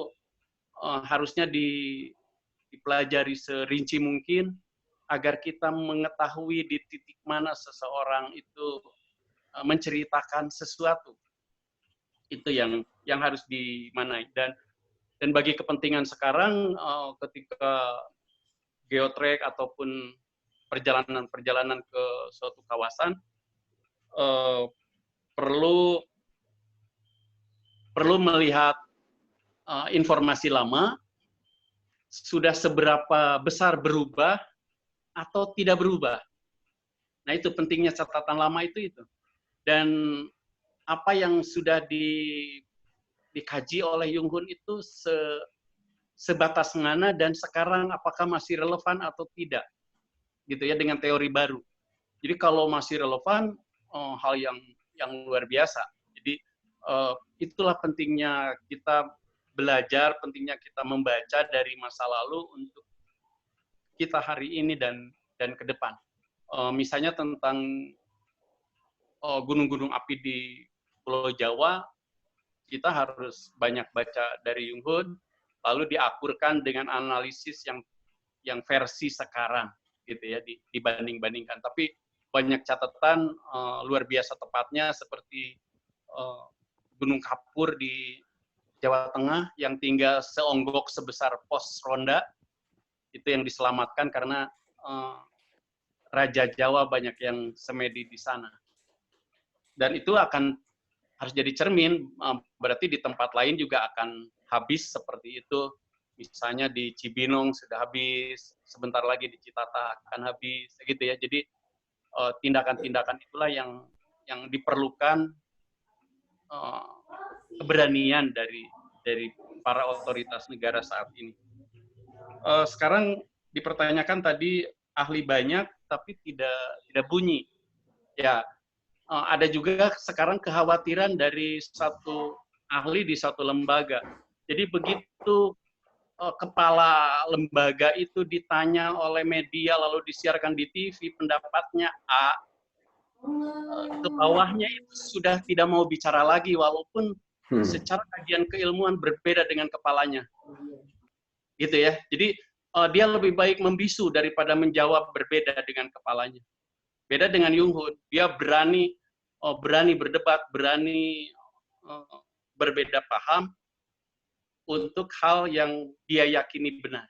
Speaker 3: harusnya dipelajari serinci mungkin agar kita mengetahui di titik mana seseorang itu menceritakan sesuatu. Itu yang harus dimanai. Dan bagi kepentingan sekarang, ketika geotrek ataupun perjalanan ke suatu kawasan, perlu melihat informasi lama, sudah seberapa besar berubah atau tidak berubah. Nah, itu pentingnya catatan lama itu. Dan apa yang sudah dikaji oleh Yung Hun itu sebatas mana dan sekarang apakah masih relevan atau tidak, gitu ya, dengan teori baru. Jadi kalau masih relevan, hal yang luar biasa. Jadi itulah pentingnya kita belajar, pentingnya kita membaca dari masa lalu untuk kita hari ini dan ke depan. Misalnya tentang gunung-gunung api di Pulau Jawa, kita harus banyak baca dari Yung Hun, lalu diakurkan dengan analisis yang versi sekarang, gitu ya, dibanding-bandingkan. Tapi banyak catatan luar biasa tepatnya seperti Gunung Kapur di Jawa Tengah yang tinggal seonggok sebesar pos ronda, itu yang diselamatkan karena Raja Jawa banyak yang semedi di sana. Dan itu harus jadi cermin, berarti di tempat lain juga akan habis seperti itu. Misalnya di Cibinong sudah habis, sebentar lagi di Citata akan habis, gitu ya. Jadi tindakan-tindakan itulah yang diperlukan keberanian dari para otoritas negara saat ini. Sekarang dipertanyakan tadi ahli banyak tapi tidak bunyi. Ya, ada juga sekarang kekhawatiran dari satu ahli di satu lembaga. Jadi begitu kepala lembaga itu ditanya oleh media lalu disiarkan di TV pendapatnya A, ke bawahnya itu sudah tidak mau bicara lagi walaupun secara kajian keilmuan berbeda dengan kepalanya. Gitu ya. Jadi dia lebih baik membisu daripada menjawab berbeda dengan kepalanya. Beda dengan Yung Hun, dia berani berdebat, berani berbeda paham untuk hal yang dia yakini benar.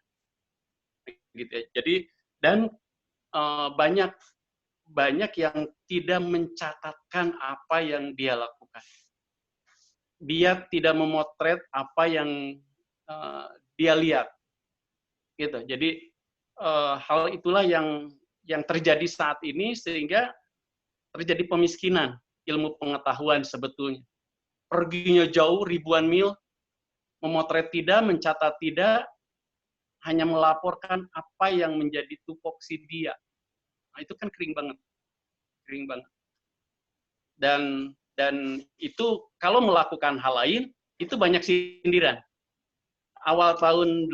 Speaker 3: Gitu ya. Jadi dan banyak yang tidak mencatatkan apa yang dia lakukan. Dia tidak memotret apa yang dia lihat. Gitu. Jadi hal itulah yang terjadi saat ini sehingga terjadi pemiskinan ilmu pengetahuan sebetulnya. Perginya jauh ribuan mil, memotret tidak, mencatat tidak, hanya melaporkan apa yang menjadi tupoksi dia. Nah, itu kan kering banget. Dan itu kalau melakukan hal lain, itu banyak sindiran. Awal tahun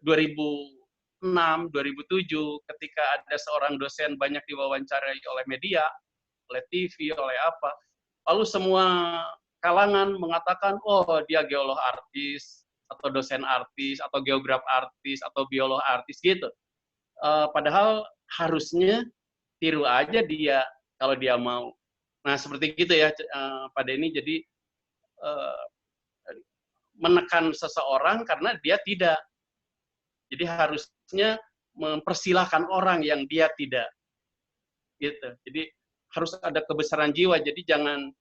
Speaker 3: 2006, 2007, ketika ada seorang dosen banyak diwawancarai oleh media, oleh TV, oleh apa, lalu semua kalangan mengatakan, oh dia geolog artis, atau dosen artis, atau geograf artis, atau biolog artis, gitu. Padahal harusnya tiru aja dia kalau dia mau. Nah, seperti gitu ya, Pak Denny. Jadi menekan seseorang karena dia tidak. Jadi harusnya mempersilahkan orang yang dia tidak. Gitu. Jadi harus ada kebesaran jiwa. Jadi jangan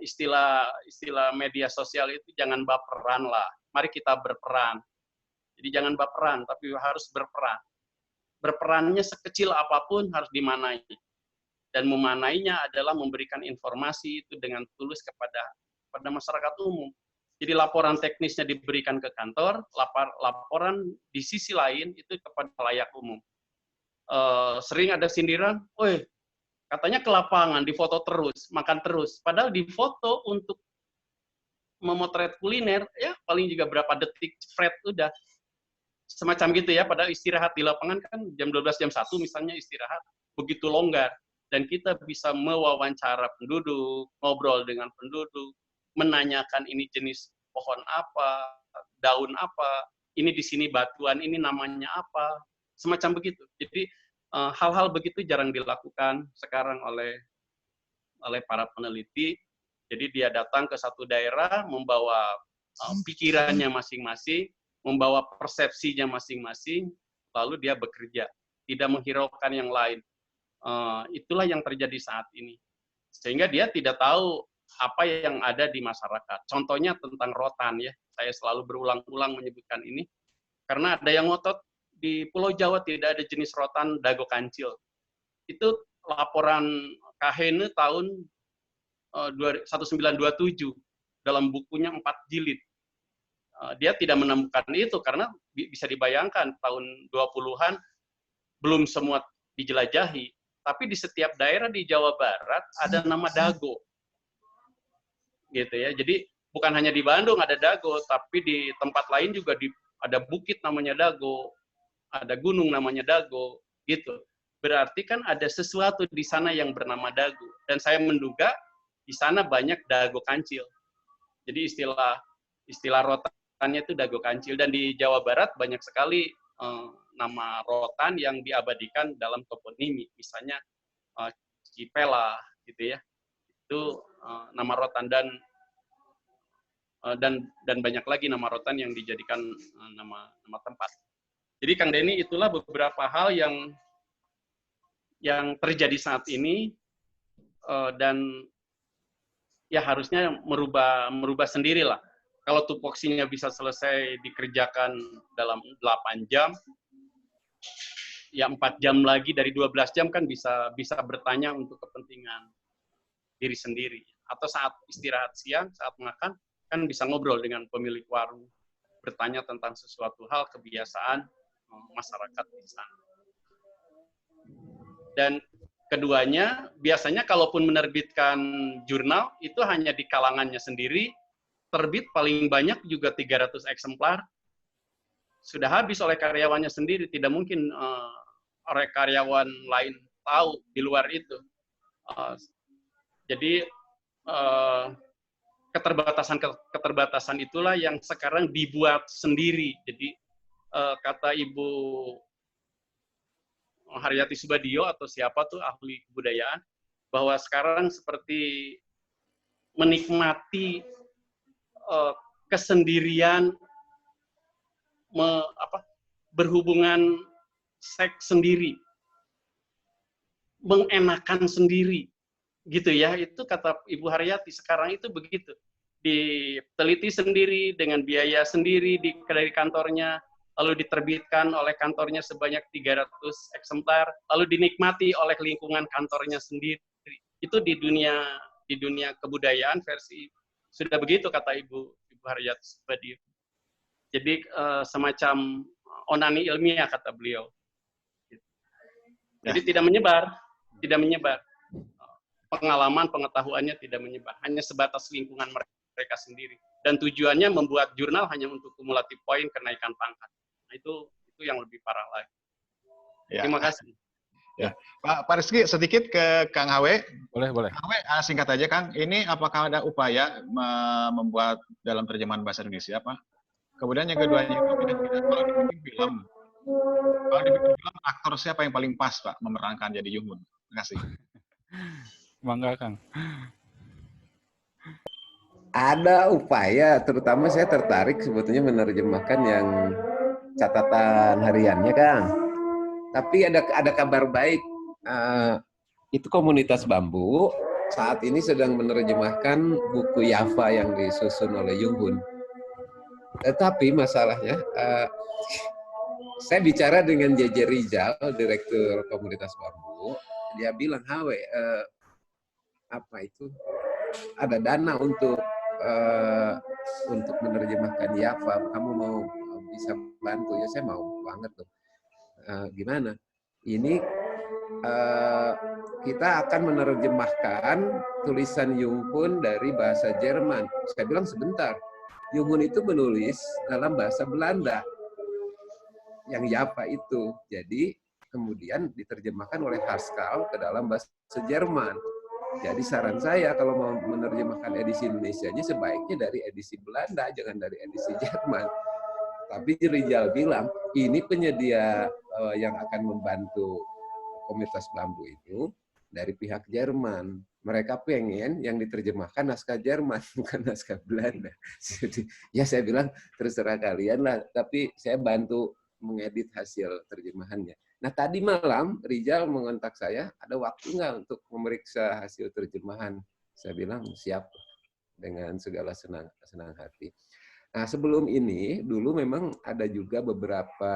Speaker 3: istilah media sosial itu jangan baperan lah. Mari kita berperan. Jadi jangan baperan, tapi harus berperan. Berperannya sekecil apapun harus dimanai. Dan memanainya adalah memberikan informasi itu dengan tulus kepada masyarakat umum. Jadi laporan teknisnya diberikan ke kantor, laporan di sisi lain itu kepada layak umum. Sering ada sindiran, "Woi, katanya ke lapangan, difoto terus, makan terus." Padahal difoto untuk memotret kuliner, ya paling juga berapa detik, Fred udah. Semacam gitu ya, padahal istirahat di lapangan kan jam 12, jam 1 misalnya istirahat, begitu longgar. Dan kita bisa mewawancara penduduk, ngobrol dengan penduduk, menanyakan ini jenis pohon apa, daun apa, ini di sini batuan, ini namanya apa, semacam begitu. Jadi hal-hal begitu jarang dilakukan sekarang oleh para peneliti. Jadi dia datang ke satu daerah, membawa pikirannya masing-masing, membawa persepsinya masing-masing, lalu dia bekerja, tidak menghiraukan yang lain. Itulah yang terjadi saat ini. Sehingga dia tidak tahu apa yang ada di masyarakat. Contohnya tentang rotan ya. Saya selalu berulang-ulang menyebutkan ini karena ada yang ngotot di Pulau Jawa tidak ada jenis rotan dago kancil. Itu laporan Kahene tahun 1927 dalam bukunya 4 jilid. Dia tidak menemukan itu karena bisa dibayangkan tahun 20-an belum semua dijelajahi. Tapi di setiap daerah di Jawa Barat ada nama dago. Gitu ya. Jadi bukan hanya di Bandung ada dago, tapi di tempat lain juga ada bukit namanya dago, ada gunung namanya dago, gitu. Berarti kan ada sesuatu di sana yang bernama dago. Dan saya menduga di sana banyak dago kancil. Jadi istilah rotannya itu dago kancil. Dan di Jawa Barat banyak sekali nama rotan yang diabadikan dalam toponimi. Misalnya Cipela, gitu ya. Itu nama rotan dan banyak lagi nama rotan yang dijadikan nama tempat. Jadi Kang Denny, itulah beberapa hal yang terjadi saat ini dan ya harusnya merubah sendirilah. Kalau tupoksinya bisa selesai dikerjakan dalam 8 jam, ya 4 jam lagi dari 12 jam kan bisa bertanya untuk kepentingan diri sendiri. Atau saat istirahat siang, saat makan, kan bisa ngobrol dengan pemilik warung, bertanya tentang sesuatu hal, kebiasaan masyarakat di sana. Dan keduanya, biasanya kalaupun menerbitkan jurnal, itu hanya di kalangannya sendiri, terbit paling banyak juga 300 eksemplar, sudah habis oleh karyawannya sendiri, tidak mungkin oleh karyawan lain tahu di luar itu. Jadi keterbatasan itulah yang sekarang dibuat sendiri. Jadi kata Ibu Haryati Subadio atau siapa tuh ahli kebudayaan, bahwa sekarang seperti menikmati kesendirian, berhubungan seks sendiri, mengenakan sendiri, gitu ya. Itu kata Ibu Haryati, sekarang itu begitu. Diteliti sendiri dengan biaya sendiri dari kantornya, lalu diterbitkan oleh kantornya sebanyak 300 eksemplar, lalu dinikmati oleh lingkungan kantornya sendiri. Itu di dunia kebudayaan versi sudah begitu kata Ibu Haryati Subadio. Jadi semacam onani ilmiah kata beliau. Jadi tidak menyebar. Pengalaman, pengetahuannya tidak menyebar, hanya sebatas lingkungan mereka sendiri. Dan tujuannya membuat jurnal hanya untuk kumulatif poin kenaikan pangkat. Nah, itu yang lebih parah lagi. Ya. Terima kasih.
Speaker 4: Ya, Pak Rizky, sedikit ke Kang Hawe.
Speaker 2: Boleh.
Speaker 4: Kang Hawe, singkat aja Kang, ini apakah ada upaya membuat dalam terjemahan bahasa Indonesia, Pak? Kemudian yang keduanya itu kalau dibikin film, aktor siapa yang paling pas, Pak, memerankan jadi Yuhun? Terima kasih.
Speaker 2: Mangga, Kang.
Speaker 1: Ada upaya, terutama saya tertarik sebetulnya menerjemahkan yang catatan hariannya, Kang. Tapi ada kabar baik. itu komunitas bambu saat ini sedang menerjemahkan buku Java yang disusun oleh Jung Hoon. Tetapi masalahnya, saya bicara dengan JJ Rizal, direktur komunitas bambu. Dia bilang, Hawe, apa itu? Ada dana untuk menerjemahkan Java. Kamu mau bisa bantu? Ya saya mau banget tuh. Gimana? Ini kita akan menerjemahkan tulisan Jung Hoon dari bahasa Jerman. Saya bilang sebentar, Jung Hoon itu menulis dalam bahasa Belanda, yang Java itu. Jadi kemudian diterjemahkan oleh Haskell ke dalam bahasa Jerman. Jadi saran saya kalau mau menerjemahkan edisi Indonesianya sebaiknya dari edisi Belanda, jangan dari edisi Jerman. Tapi Rizal bilang, ini penyedia yang akan membantu komunitas bambu itu dari pihak Jerman. Mereka pengen yang diterjemahkan naskah Jerman, bukan naskah Belanda. Jadi, ya saya bilang terserah kalian lah, tapi saya bantu mengedit hasil terjemahannya. Nah tadi malam Rizal mengontak saya, ada waktu nggak untuk memeriksa hasil terjemahan? Saya bilang siap dengan segala senang hati. Nah sebelum ini, dulu memang ada juga beberapa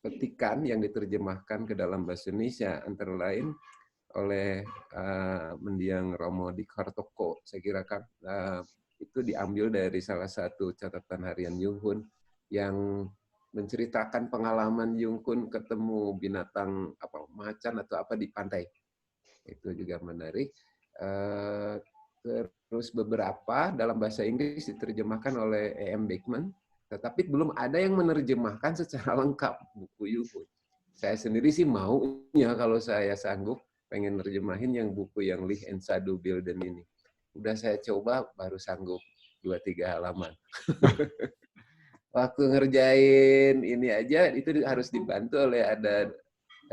Speaker 1: petikan yang diterjemahkan ke dalam bahasa Indonesia, antara lain oleh Mendiang Romo di Kartoko, saya kira kan itu diambil dari salah satu catatan harian Jung Hoon yang menceritakan pengalaman Jung Hoon ketemu binatang apa macan atau apa di pantai. Itu juga menarik. Terus beberapa dalam bahasa Inggris diterjemahkan oleh E.M. Beckman. Tetapi belum ada yang menerjemahkan secara lengkap buku Jung Hoon. Saya sendiri sih maunya kalau saya sanggup pengen nerjemahin yang buku yang Lee and Sadu Bilden ini. Udah saya coba baru sanggup 2-3 halaman. Waktu ngerjain ini aja itu harus dibantu oleh ada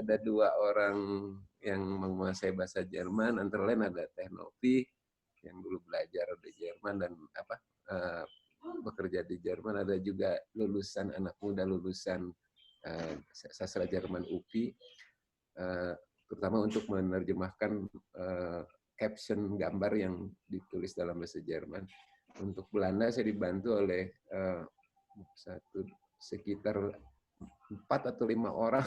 Speaker 1: 2 orang yang menguasai bahasa Jerman, antara lain ada Teh Novi yang dulu belajar di Jerman dan bekerja di Jerman, ada juga lulusan anak muda lulusan sastra Jerman UPI, terutama untuk menerjemahkan caption gambar yang ditulis dalam bahasa Jerman. Untuk Belanda saya dibantu oleh sekitar 4 atau 5 orang.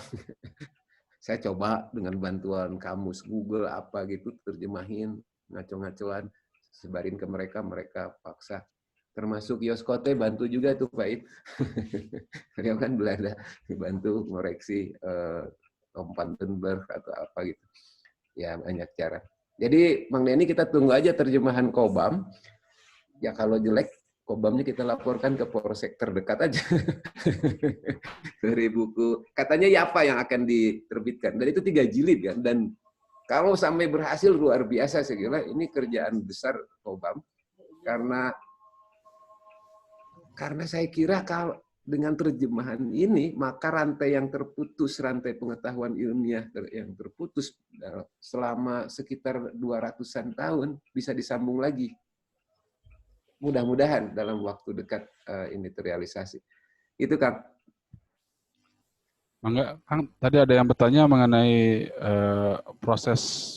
Speaker 1: Saya coba dengan bantuan kamus Google apa gitu terjemahin ngaco-ngacoan, sebarin ke mereka, mereka paksa. Termasuk Yoskote bantu juga tuh Pak. Beliau kan Belanda, dibantu ngoreksi Tom Pantenberg atau apa gitu. Ya banyak cara. Jadi Mang Denny kita tunggu aja terjemahan Kobam. Ya kalau jelek Kobamnya kita laporkan ke polsek terdekat aja. Dari buku katanya Java yang akan diterbitkan. Dan itu 3 jilid kan. Dan kalau sampai berhasil luar biasa saya kira ini kerjaan besar Kobam karena saya kira kalau dengan terjemahan ini maka rantai yang terputus, rantai pengetahuan ilmiah yang terputus selama sekitar 200-an tahun bisa disambung lagi. Mudah-mudahan dalam waktu dekat ini terrealisasi. Itu Kang.
Speaker 2: Mangga, Kang, tadi ada yang bertanya mengenai proses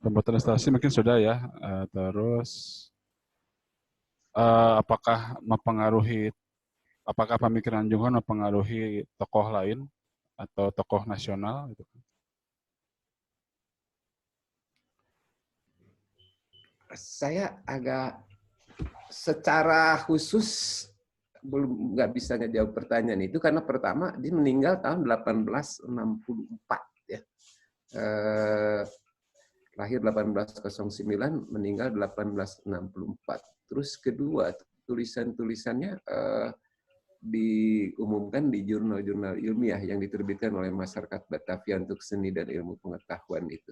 Speaker 2: pembuatan ilustrasi mungkin sudah ya. Terus apakah pemikiran Jung Hoon mempengaruhi tokoh lain atau tokoh nasional gitu?
Speaker 1: Saya agak secara khusus belum nggak bisa ngejawab pertanyaan itu karena pertama dia meninggal tahun 1864 ya. Lahir 1809, meninggal 1864. Terus kedua, tulisan-tulisannya diumumkan di jurnal-jurnal ilmiah yang diterbitkan oleh masyarakat Batavia untuk seni dan ilmu pengetahuan itu.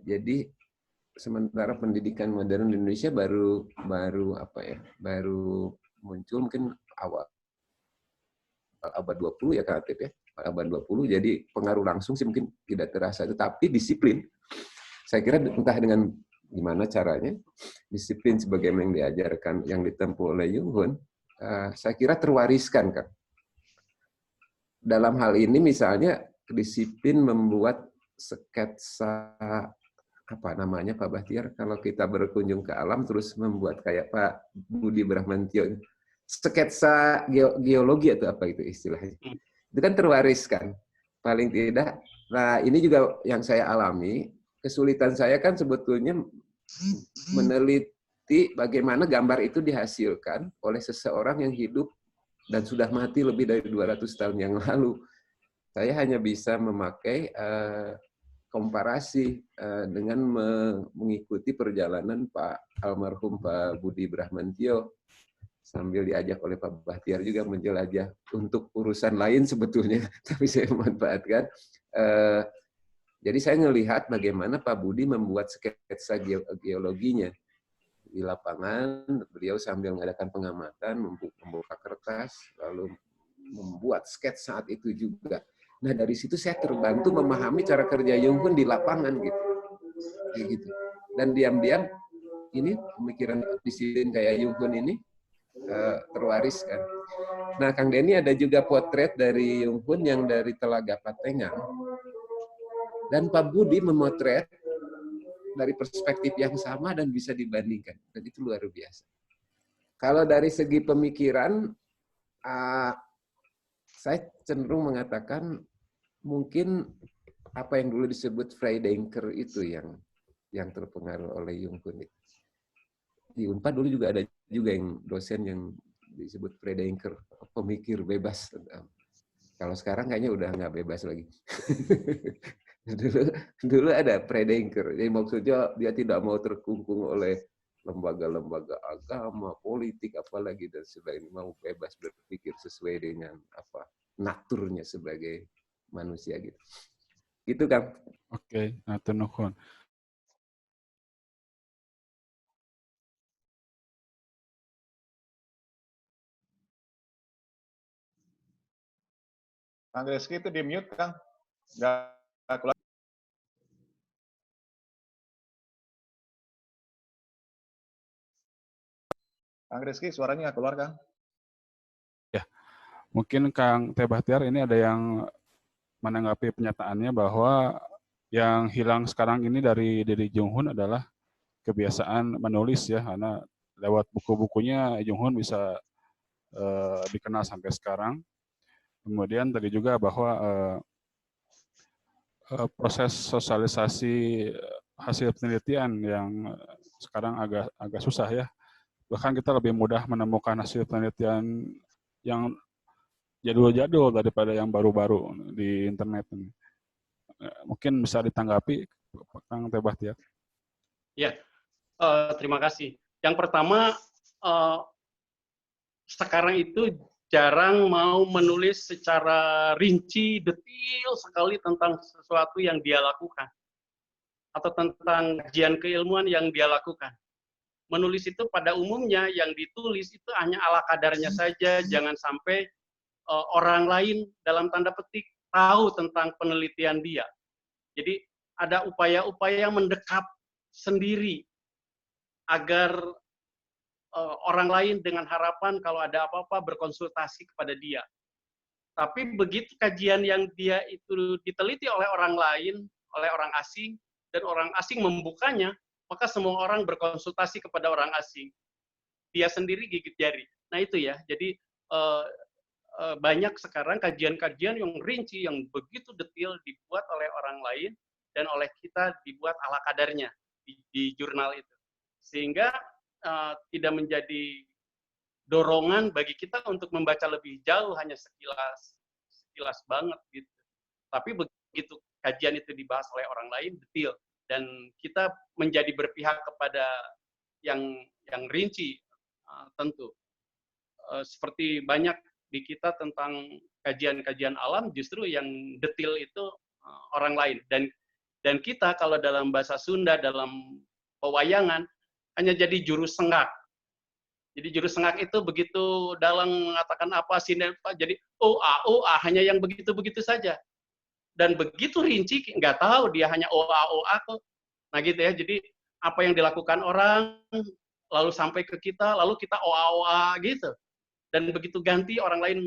Speaker 1: Jadi sementara pendidikan modern di Indonesia baru muncul mungkin awal abad 20 ya Kak Atip ya, abad 20, jadi pengaruh langsung sih mungkin tidak terasa, tetapi disiplin saya kira entah dengan gimana caranya, disiplin sebagaimana yang diajarkan yang ditempuh oleh Jung Hoon, saya kira terwariskan Kak. Dalam hal ini misalnya disiplin membuat sketsa apa namanya Pak Bahtiar, kalau kita berkunjung ke alam terus membuat kayak Pak Budi Brahmantio, sketsa geologi atau apa itu istilahnya. Itu kan terwaris kan, paling tidak. Nah ini juga yang saya alami, kesulitan saya kan sebetulnya meneliti bagaimana gambar itu dihasilkan oleh seseorang yang hidup dan sudah mati lebih dari 200 tahun yang lalu. Saya hanya bisa memakai komparasi dengan mengikuti perjalanan Pak almarhum Pak Budi Brahmantio sambil diajak oleh Pak Bahtiar juga menjelajah untuk urusan lain sebetulnya, tapi saya memanfaatkan. Jadi saya melihat bagaimana Pak Budi membuat sketsa geologinya di lapangan, beliau sambil mengadakan pengamatan, membuka kertas, lalu membuat sketsa saat itu juga. Nah dari situ saya terbantu memahami cara kerja Jung Hoon di lapangan gitu. Dan diam-diam ini pemikiran disiplin kayak Jung Hoon ini terwaris kan. Nah Kang Denny ada juga potret dari Jung Hoon yang dari Telaga Patengan. Dan Pak Budi memotret dari perspektif yang sama dan bisa dibandingkan. Dan itu luar biasa. Kalau dari segi pemikiran, saya cenderung mengatakan mungkin apa yang dulu disebut Freidenker itu yang terpengaruh oleh Jung Hoon. Di Unpad dulu juga ada juga yang dosen yang disebut Freidenker, pemikir bebas. Kalau sekarang kayaknya udah nggak bebas lagi. dulu ada Freidenker. Jadi maksudnya dia tidak mau terkungkung oleh lembaga-lembaga agama, politik, apalagi dan sebagainya, mau bebas berpikir sesuai dengan apa naturnya sebagai manusia gitu. Gitu Kang.
Speaker 2: Oke, atur nuhun.
Speaker 4: Kang Rizky itu di mute, Kang. Nggak keluar. Kang Rizky, suaranya nggak keluar, Kang.
Speaker 2: Ya, mungkin Kang Teh Bahtiar ini ada yang menanggapi pernyataannya bahwa yang hilang sekarang ini dari Jung Hoon adalah kebiasaan menulis ya, karena lewat buku-bukunya Jung Hoon bisa dikenal sampai sekarang. Kemudian tadi juga bahwa proses sosialisasi hasil penelitian yang sekarang agak susah ya. Bahkan kita lebih mudah menemukan hasil penelitian yang jadul-jadul daripada yang baru-baru di internet ini. Mungkin bisa ditanggapi Kang Teh Bahtiar.
Speaker 3: Ya, terima kasih. Yang pertama, sekarang itu jarang mau menulis secara rinci, detail sekali tentang sesuatu yang dia lakukan. Atau tentang kajian keilmuan yang dia lakukan. Menulis itu pada umumnya yang ditulis itu hanya ala kadarnya saja, jangan sampai orang lain dalam tanda petik tahu tentang penelitian dia. Jadi ada upaya-upaya mendekat sendiri agar orang lain dengan harapan kalau ada apa-apa berkonsultasi kepada dia. Tapi begitu kajian yang dia itu diteliti oleh orang lain, oleh orang asing, dan orang asing membukanya, maka semua orang berkonsultasi kepada orang asing. Dia sendiri gigit jari. Nah itu ya, jadi banyak sekarang kajian-kajian yang rinci, yang begitu detail dibuat oleh orang lain, dan oleh kita dibuat ala kadarnya di jurnal itu. Sehingga tidak menjadi dorongan bagi kita untuk membaca lebih jauh, hanya sekilas banget gitu. Tapi begitu kajian itu dibahas oleh orang lain, detail, dan kita menjadi berpihak kepada yang rinci, tentu. Seperti banyak di kita tentang kajian-kajian alam, justru yang detail itu orang lain. Dan kita kalau dalam bahasa Sunda, dalam pewayangan, hanya jadi juru senggak. Jadi juru senggak itu begitu dalang mengatakan apa, jadi OA, hanya yang begitu-begitu saja. Dan begitu rinci, nggak tahu dia hanya OA kok. Nah gitu ya, jadi apa yang dilakukan orang, lalu sampai ke kita, lalu kita OA gitu. Dan begitu ganti, orang lain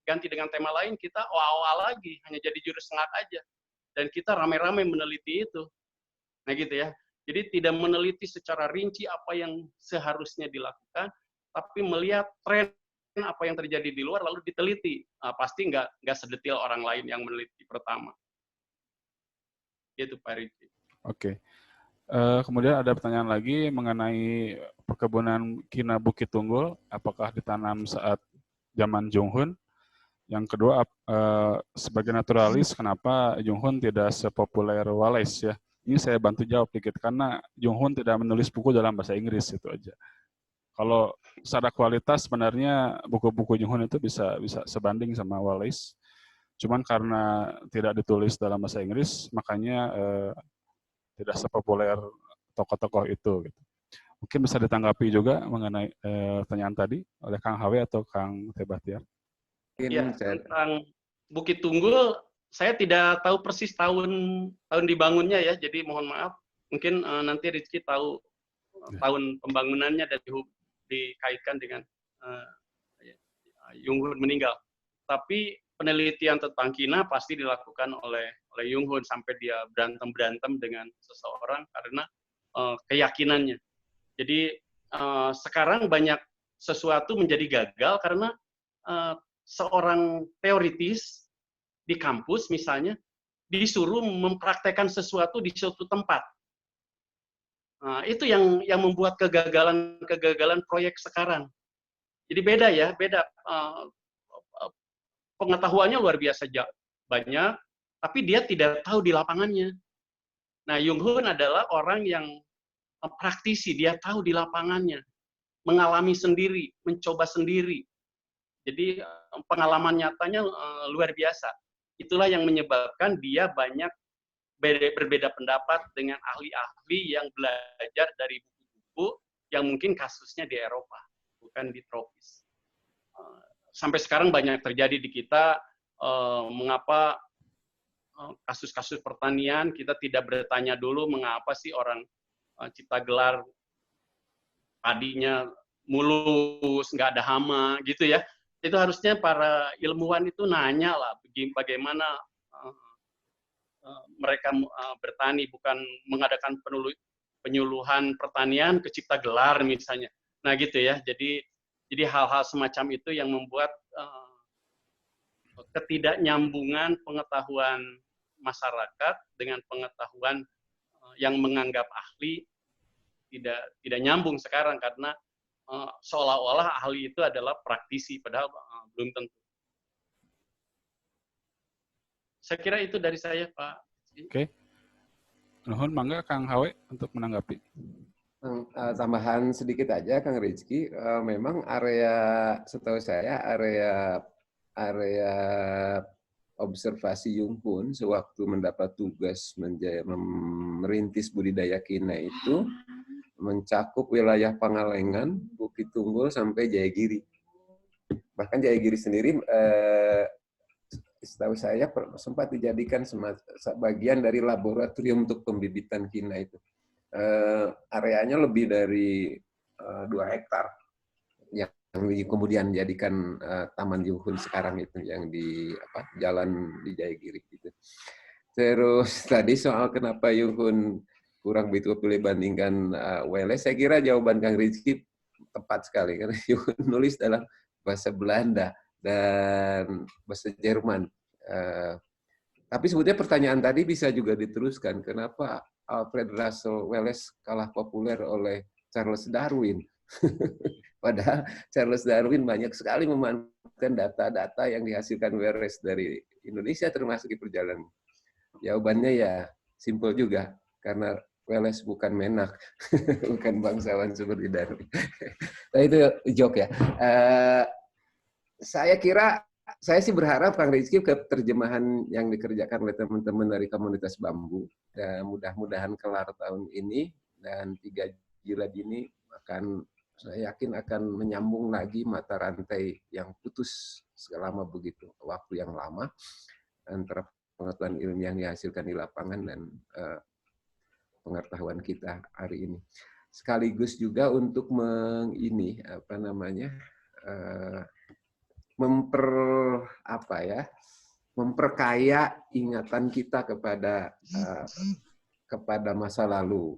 Speaker 3: ganti dengan tema lain, kita OA lagi, hanya jadi juru sengat aja. dan kita rame-rame meneliti itu. Nah gitu ya. Jadi tidak meneliti secara rinci apa yang seharusnya dilakukan, tapi melihat tren apa yang terjadi di luar lalu diteliti. Pasti nggak sedetail orang lain yang meneliti pertama. Itu Pak Riki.
Speaker 2: Oke. Kemudian ada pertanyaan lagi mengenai perkebunan kina Bukit Tunggul, apakah ditanam saat zaman Junghun? Yang kedua, sebagai naturalis, kenapa Junghun tidak sepopuler Wallace ya? Ini saya bantu jawab dikit, karena Junghun tidak menulis buku dalam bahasa Inggris, itu aja. Kalau secara kualitas sebenarnya buku-buku Junghun itu bisa sebanding sama Wallace. Cuman karena tidak ditulis dalam bahasa Inggris, makanya tidak sepopuler tokoh-tokoh itu. Gitu. Mungkin bisa ditanggapi juga mengenai pertanyaan tadi oleh Kang HW atau Kang Teh Bahtiar.
Speaker 3: Ya, tentang Bukit Tunggul, saya tidak tahu persis tahun dibangunnya ya, jadi mohon maaf. Mungkin nanti Rizky tahu tahun pembangunannya dan dikaitkan dengan Junghun meninggal. Tapi penelitian tentang kina pasti dilakukan oleh Junghun sampai dia berantem dengan seseorang karena keyakinannya. Jadi sekarang banyak sesuatu menjadi gagal karena seorang teoritis di kampus misalnya disuruh mempraktekkan sesuatu di suatu tempat. Nah, itu yang membuat kegagalan proyek sekarang. Jadi beda. Pengetahuannya luar biasa banyak, tapi dia tidak tahu di lapangannya. Nah, Junghun adalah orang yang praktisi, dia tahu di lapangannya, mengalami sendiri, mencoba sendiri. Jadi pengalaman nyatanya luar biasa. Itulah yang menyebabkan dia banyak berbeda pendapat dengan ahli-ahli yang belajar dari buku-buku yang mungkin kasusnya di Eropa, bukan di tropis. Sampai sekarang banyak terjadi di kita, mengapa kasus-kasus pertanian kita tidak bertanya dulu mengapa sih orang cipta gelar padinya mulus, nggak ada hama, gitu ya. Itu harusnya para ilmuwan itu nanya lah, bagaimana mereka bertani, bukan mengadakan penyuluhan pertanian ke cipta gelar misalnya. Nah gitu ya, jadi hal-hal semacam itu yang membuat ketidaknyambungan pengetahuan masyarakat dengan pengetahuan yang menganggap ahli tidak nyambung sekarang karena seolah-olah ahli itu adalah praktisi, padahal belum tentu. Saya kira itu dari saya, Pak.
Speaker 2: Oke. Nuhun, mangga Kang HW untuk menanggapi.
Speaker 1: Tambahan sedikit aja, Kang Rizky. Memang setahu saya area observasi Junghun sewaktu mendapat tugas merintis budidaya kina itu mencakup wilayah Pangalengan, Bukit Tunggul sampai Jayagiri. Bahkan Jayagiri sendiri setahu saya sempat dijadikan bagian dari laboratorium untuk pembibitan kina itu. Areanya lebih dari 2 hektar yang kemudian dijadikan Taman Junghun sekarang itu yang di jalan di Jayagiri gitu. Terus tadi soal kenapa Junghun kurang begitu pilih bandingkan Wallace, saya kira jawaban Kang Rizky tepat sekali karena Junghun nulis dalam bahasa Belanda dan bahasa Jerman. Tapi sebetulnya pertanyaan tadi bisa juga diteruskan, kenapa Alfred Russel Wallace kalah populer oleh Charles Darwin? Padahal Charles Darwin banyak sekali memanfaatkan data-data yang dihasilkan Wallace dari Indonesia termasuk di perjalanan. Jawabannya ya simpel juga, karena Wallace bukan menak, bukan bangsawan seperti Darwin. Nah itu joke ya. Saya sih berharap Kang Rizky ke terjemahan yang dikerjakan oleh teman-teman dari komunitas bambu, dan mudah-mudahan kelar tahun ini, dan 3 jilid ini saya yakin akan menyambung lagi mata rantai yang putus selama begitu waktu yang lama antara pengetahuan ilmiah yang dihasilkan di lapangan dan pengetahuan kita hari ini. Sekaligus juga untuk memperkaya ingatan kita kepada masa lalu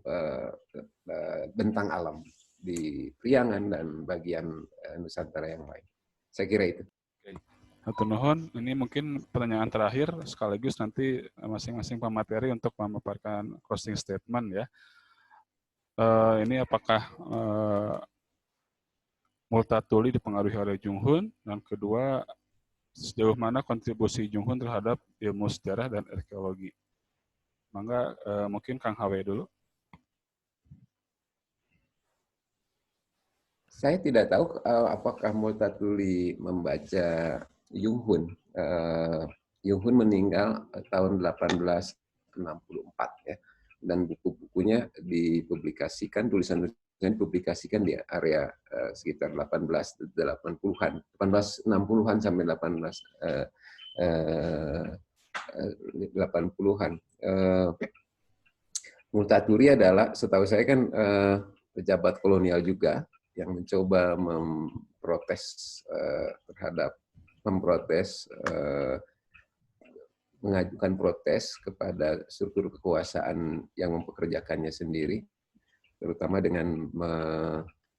Speaker 1: bentang alam di Priangan dan bagian Nusantara yang lain. Saya kira itu.
Speaker 2: Hatur nuhun. Ini mungkin pertanyaan terakhir sekaligus nanti masing-masing pemateri untuk memaparkan closing statement ya. Ini apakah Multatuli dipengaruhi oleh Jung Hoon, dan kedua sejauh mana kontribusi Jung Hoon terhadap ilmu sejarah dan arkeologi. Mangga mungkin Kang Hawe dulu.
Speaker 1: Saya tidak tahu apakah Multatuli membaca Jung Hoon. Jung Hoon meninggal tahun 1864 ya, dan buku-bukunya dipublikasikan, tulisan-tulisan dipublikasikan di area sekitar 1880-an, 1860-an sampai 1880-an. Multatuli adalah, setahu saya kan pejabat kolonial juga yang mencoba mengajukan protes kepada struktur kekuasaan yang mempekerjakannya sendiri, terutama dengan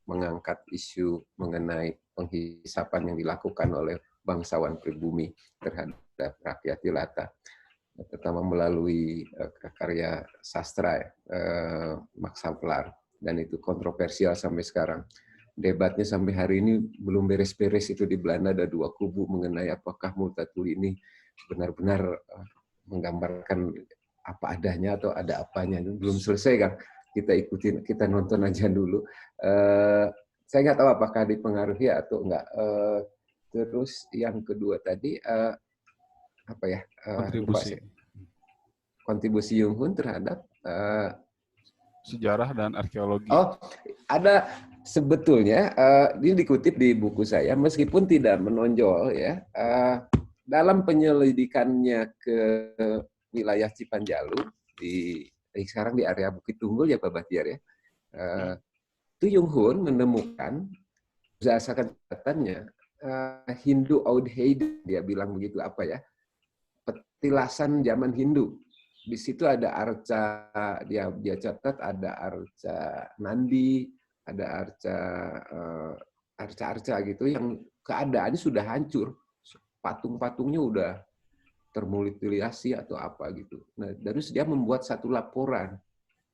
Speaker 1: mengangkat isu mengenai penghisapan yang dilakukan oleh bangsawan pribumi terhadap rakyat jelata, terutama melalui karya sastra Max Havelaar, dan itu kontroversial sampai sekarang. Debatnya sampai hari ini belum beres-beres itu di Belanda, ada dua kubu mengenai apakah Multatuli ini benar-benar menggambarkan apa adanya atau ada apanya. Belum selesai kan? Kita nonton aja dulu. Saya nggak tahu apakah dipengaruhi atau enggak. Terus yang kedua tadi apa ya? Kontribusi Jung Hoon terhadap
Speaker 2: sejarah dan arkeologi.
Speaker 1: Oh, ada sebetulnya ini dikutip di buku saya, meskipun tidak menonjol ya, dalam penyelidikannya ke wilayah Cipanjalu sekarang di area Bukit Tunggul ya Pak Bahtiar ya, itu Jung Hoon menemukan berdasarkan catatannya Hindu Oud Heide, dia bilang begitu, apa ya, petilasan zaman Hindu. Di situ ada arca, dia catat ada arca Nandi, ada arca gitu yang keadaannya sudah hancur, patung-patungnya udah termutilasi atau apa gitu. Nah, terus dia membuat satu laporan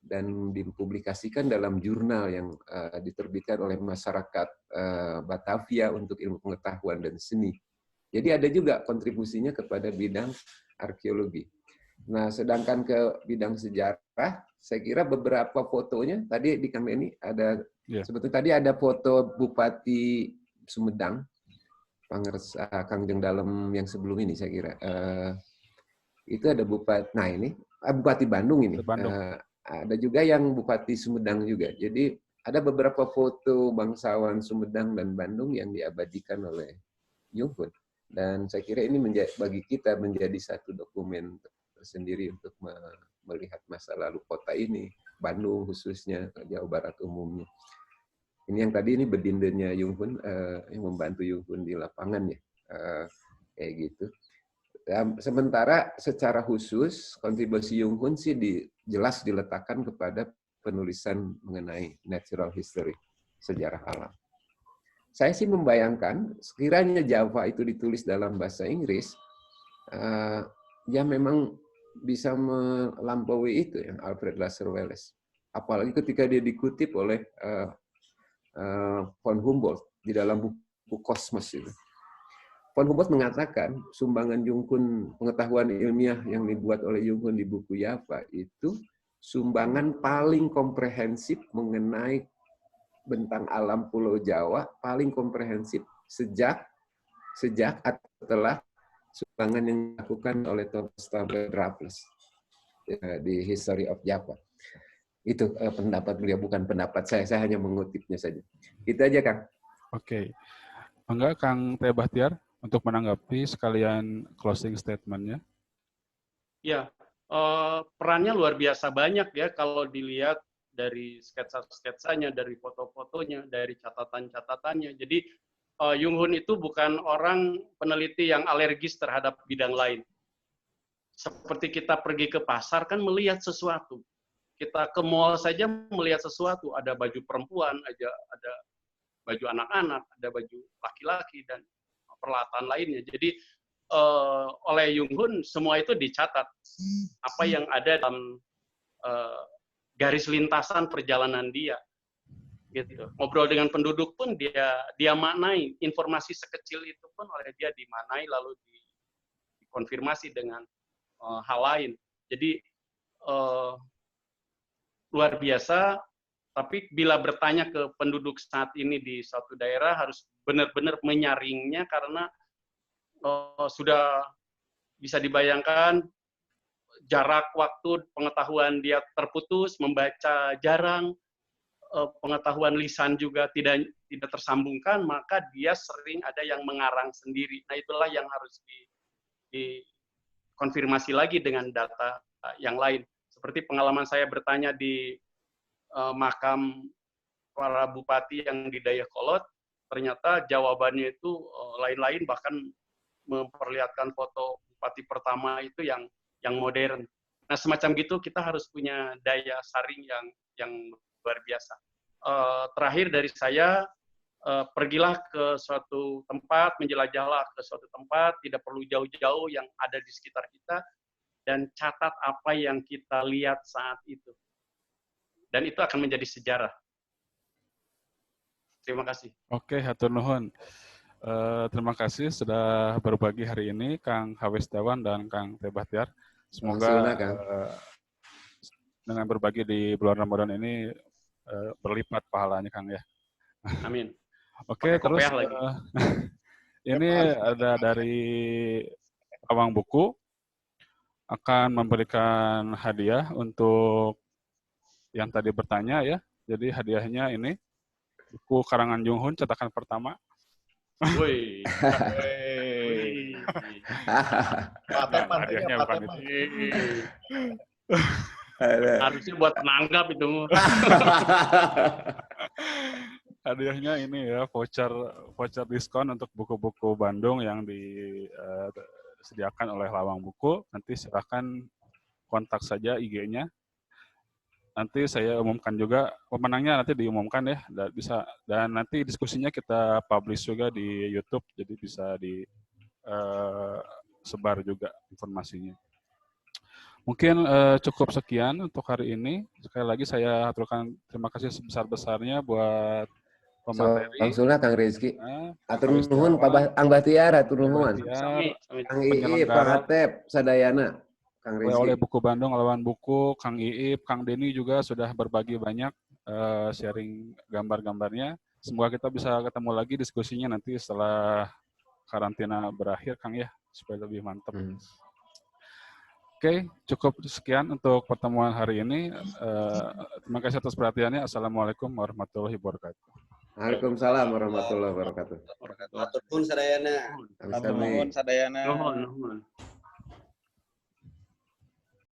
Speaker 1: dan dipublikasikan dalam jurnal yang diterbitkan oleh masyarakat Batavia untuk ilmu pengetahuan dan seni. Jadi ada juga kontribusinya kepada bidang arkeologi. Nah, sedangkan ke bidang sejarah, saya kira beberapa fotonya tadi di Kang Denny ada, sebetulnya tadi ada foto Bupati Sumedang, Kangjeng Dalem yang sebelum ini saya kira. Itu ada Bupati, nah ini Bupati Bandung ini. Ada juga yang Bupati Sumedang juga. Jadi ada beberapa foto bangsawan Sumedang dan Bandung yang diabadikan oleh Jung Hoon. Dan saya kira ini bagi kita menjadi satu dokumen tersendiri untuk melihat masa lalu kota ini, Bandung khususnya, Jawa Barat umumnya. Ini yang tadi ini bedindenya Jung Hoon, yang membantu Jung Hoon di lapangan ya, kayak gitu. Sementara secara khusus kontribusi Jung Hoon sih jelas diletakkan kepada penulisan mengenai natural history, sejarah alam. Saya sih membayangkan sekiranya Java itu ditulis dalam bahasa Inggris, ya memang bisa melampaui itu yang Alfred Russel Wallace. Apalagi ketika dia dikutip oleh von Humboldt di dalam buku Kosmos itu. Von Humboldt mengatakan sumbangan Jung Hoon, pengetahuan ilmiah yang dibuat oleh Jung Hoon di buku Java itu sumbangan paling komprehensif mengenai bentang alam Pulau Jawa, paling komprehensif sejak atau setelah sumbangan yang dilakukan oleh Thomas Stabler Raffles di History of Java. Itu pendapat beliau, bukan pendapat saya hanya mengutipnya saja. Itu aja, Kang.
Speaker 2: Oke. Enggak, Kang Teh Bahtiar, untuk menanggapi sekalian closing statement-nya.
Speaker 3: Ya, perannya luar biasa banyak ya kalau dilihat dari sketsa-sketsanya, dari foto-fotonya, dari catatan-catatannya. Jadi Jung Hoon itu bukan orang peneliti yang alergis terhadap bidang lain. seperti kita pergi ke pasar kan melihat sesuatu. Kita ke mall saja melihat sesuatu, ada baju perempuan, ada baju anak-anak, ada baju laki-laki dan peralatan lainnya. Jadi oleh Jung Hoon semua itu dicatat apa yang ada dalam garis lintasan perjalanan dia. Gitu. Ngobrol dengan penduduk pun dia maknai, informasi sekecil itu pun oleh dia dimaknai lalu dikonfirmasi dengan hal lain. Jadi luar biasa, tapi bila bertanya ke penduduk saat ini di suatu daerah harus benar-benar menyaringnya karena sudah bisa dibayangkan jarak waktu pengetahuan dia terputus, membaca jarang, pengetahuan lisan juga tidak tersambungkan, maka dia sering ada yang mengarang sendiri. Nah, itulah yang harus dikonfirmasi lagi dengan data yang lain. Seperti pengalaman saya bertanya di makam para bupati yang di Dayakolot, ternyata jawabannya itu lain-lain, bahkan memperlihatkan foto bupati pertama itu yang modern. Nah, semacam gitu kita harus punya daya saring yang luar biasa. Terakhir dari saya, pergilah ke suatu tempat, menjelajahlah ke suatu tempat, tidak perlu jauh-jauh yang ada di sekitar kita, dan catat apa yang kita lihat saat itu. Dan itu akan menjadi sejarah. Terima kasih.
Speaker 2: Oke, hatur nuhun. Terima kasih sudah berbagi hari ini, Kang H.W. Setiawan dan Kang T. Bahtiar. Semoga dengan berbagi di bulan Ramadan ini berlipat pahalanya, Kang ya.
Speaker 3: Amin.
Speaker 2: Oke, terus ini ada dari Pawang Buku akan memberikan hadiah untuk yang tadi bertanya ya. Jadi hadiahnya ini buku karangan Jung Hoon cetakan pertama.
Speaker 3: Woi.
Speaker 2: Hadiahnya bukan itu.
Speaker 3: Harusnya buat penanggap itu.
Speaker 2: Hadiahnya ini ya voucher diskon untuk buku-buku Bandung yang disediakan oleh Lawang Buku. Nanti silakan kontak saja IG-nya. Nanti saya umumkan juga pemenangnya, nanti diumumkan ya, dan nanti diskusinya kita publish juga di YouTube, jadi bisa disebar juga informasinya. Mungkin cukup sekian untuk hari ini. Sekali lagi saya aturkan terima kasih sebesar-besarnya buat pemateri.
Speaker 1: Langsung lah Kang Rizky. Atur nuhun Pak Bahtiar, atur nuhun. Kang Iip, Pak Atep, Sadayana.
Speaker 2: Oleh Buku Bandung, Lawan Buku, Kang Iip, Kang Denny juga sudah berbagi banyak sharing gambar-gambarnya. Semoga kita bisa ketemu lagi diskusinya nanti setelah karantina berakhir, Kang ya, supaya lebih mantap. Oke, cukup sekian untuk pertemuan hari ini. Terima kasih atas perhatiannya. Assalamualaikum warahmatullahi wabarakatuh.
Speaker 1: Waalaikumsalam warahmatullahi wabarakatuh.
Speaker 5: Matur nuwun sadayana.
Speaker 1: Amin.
Speaker 5: Sadayana.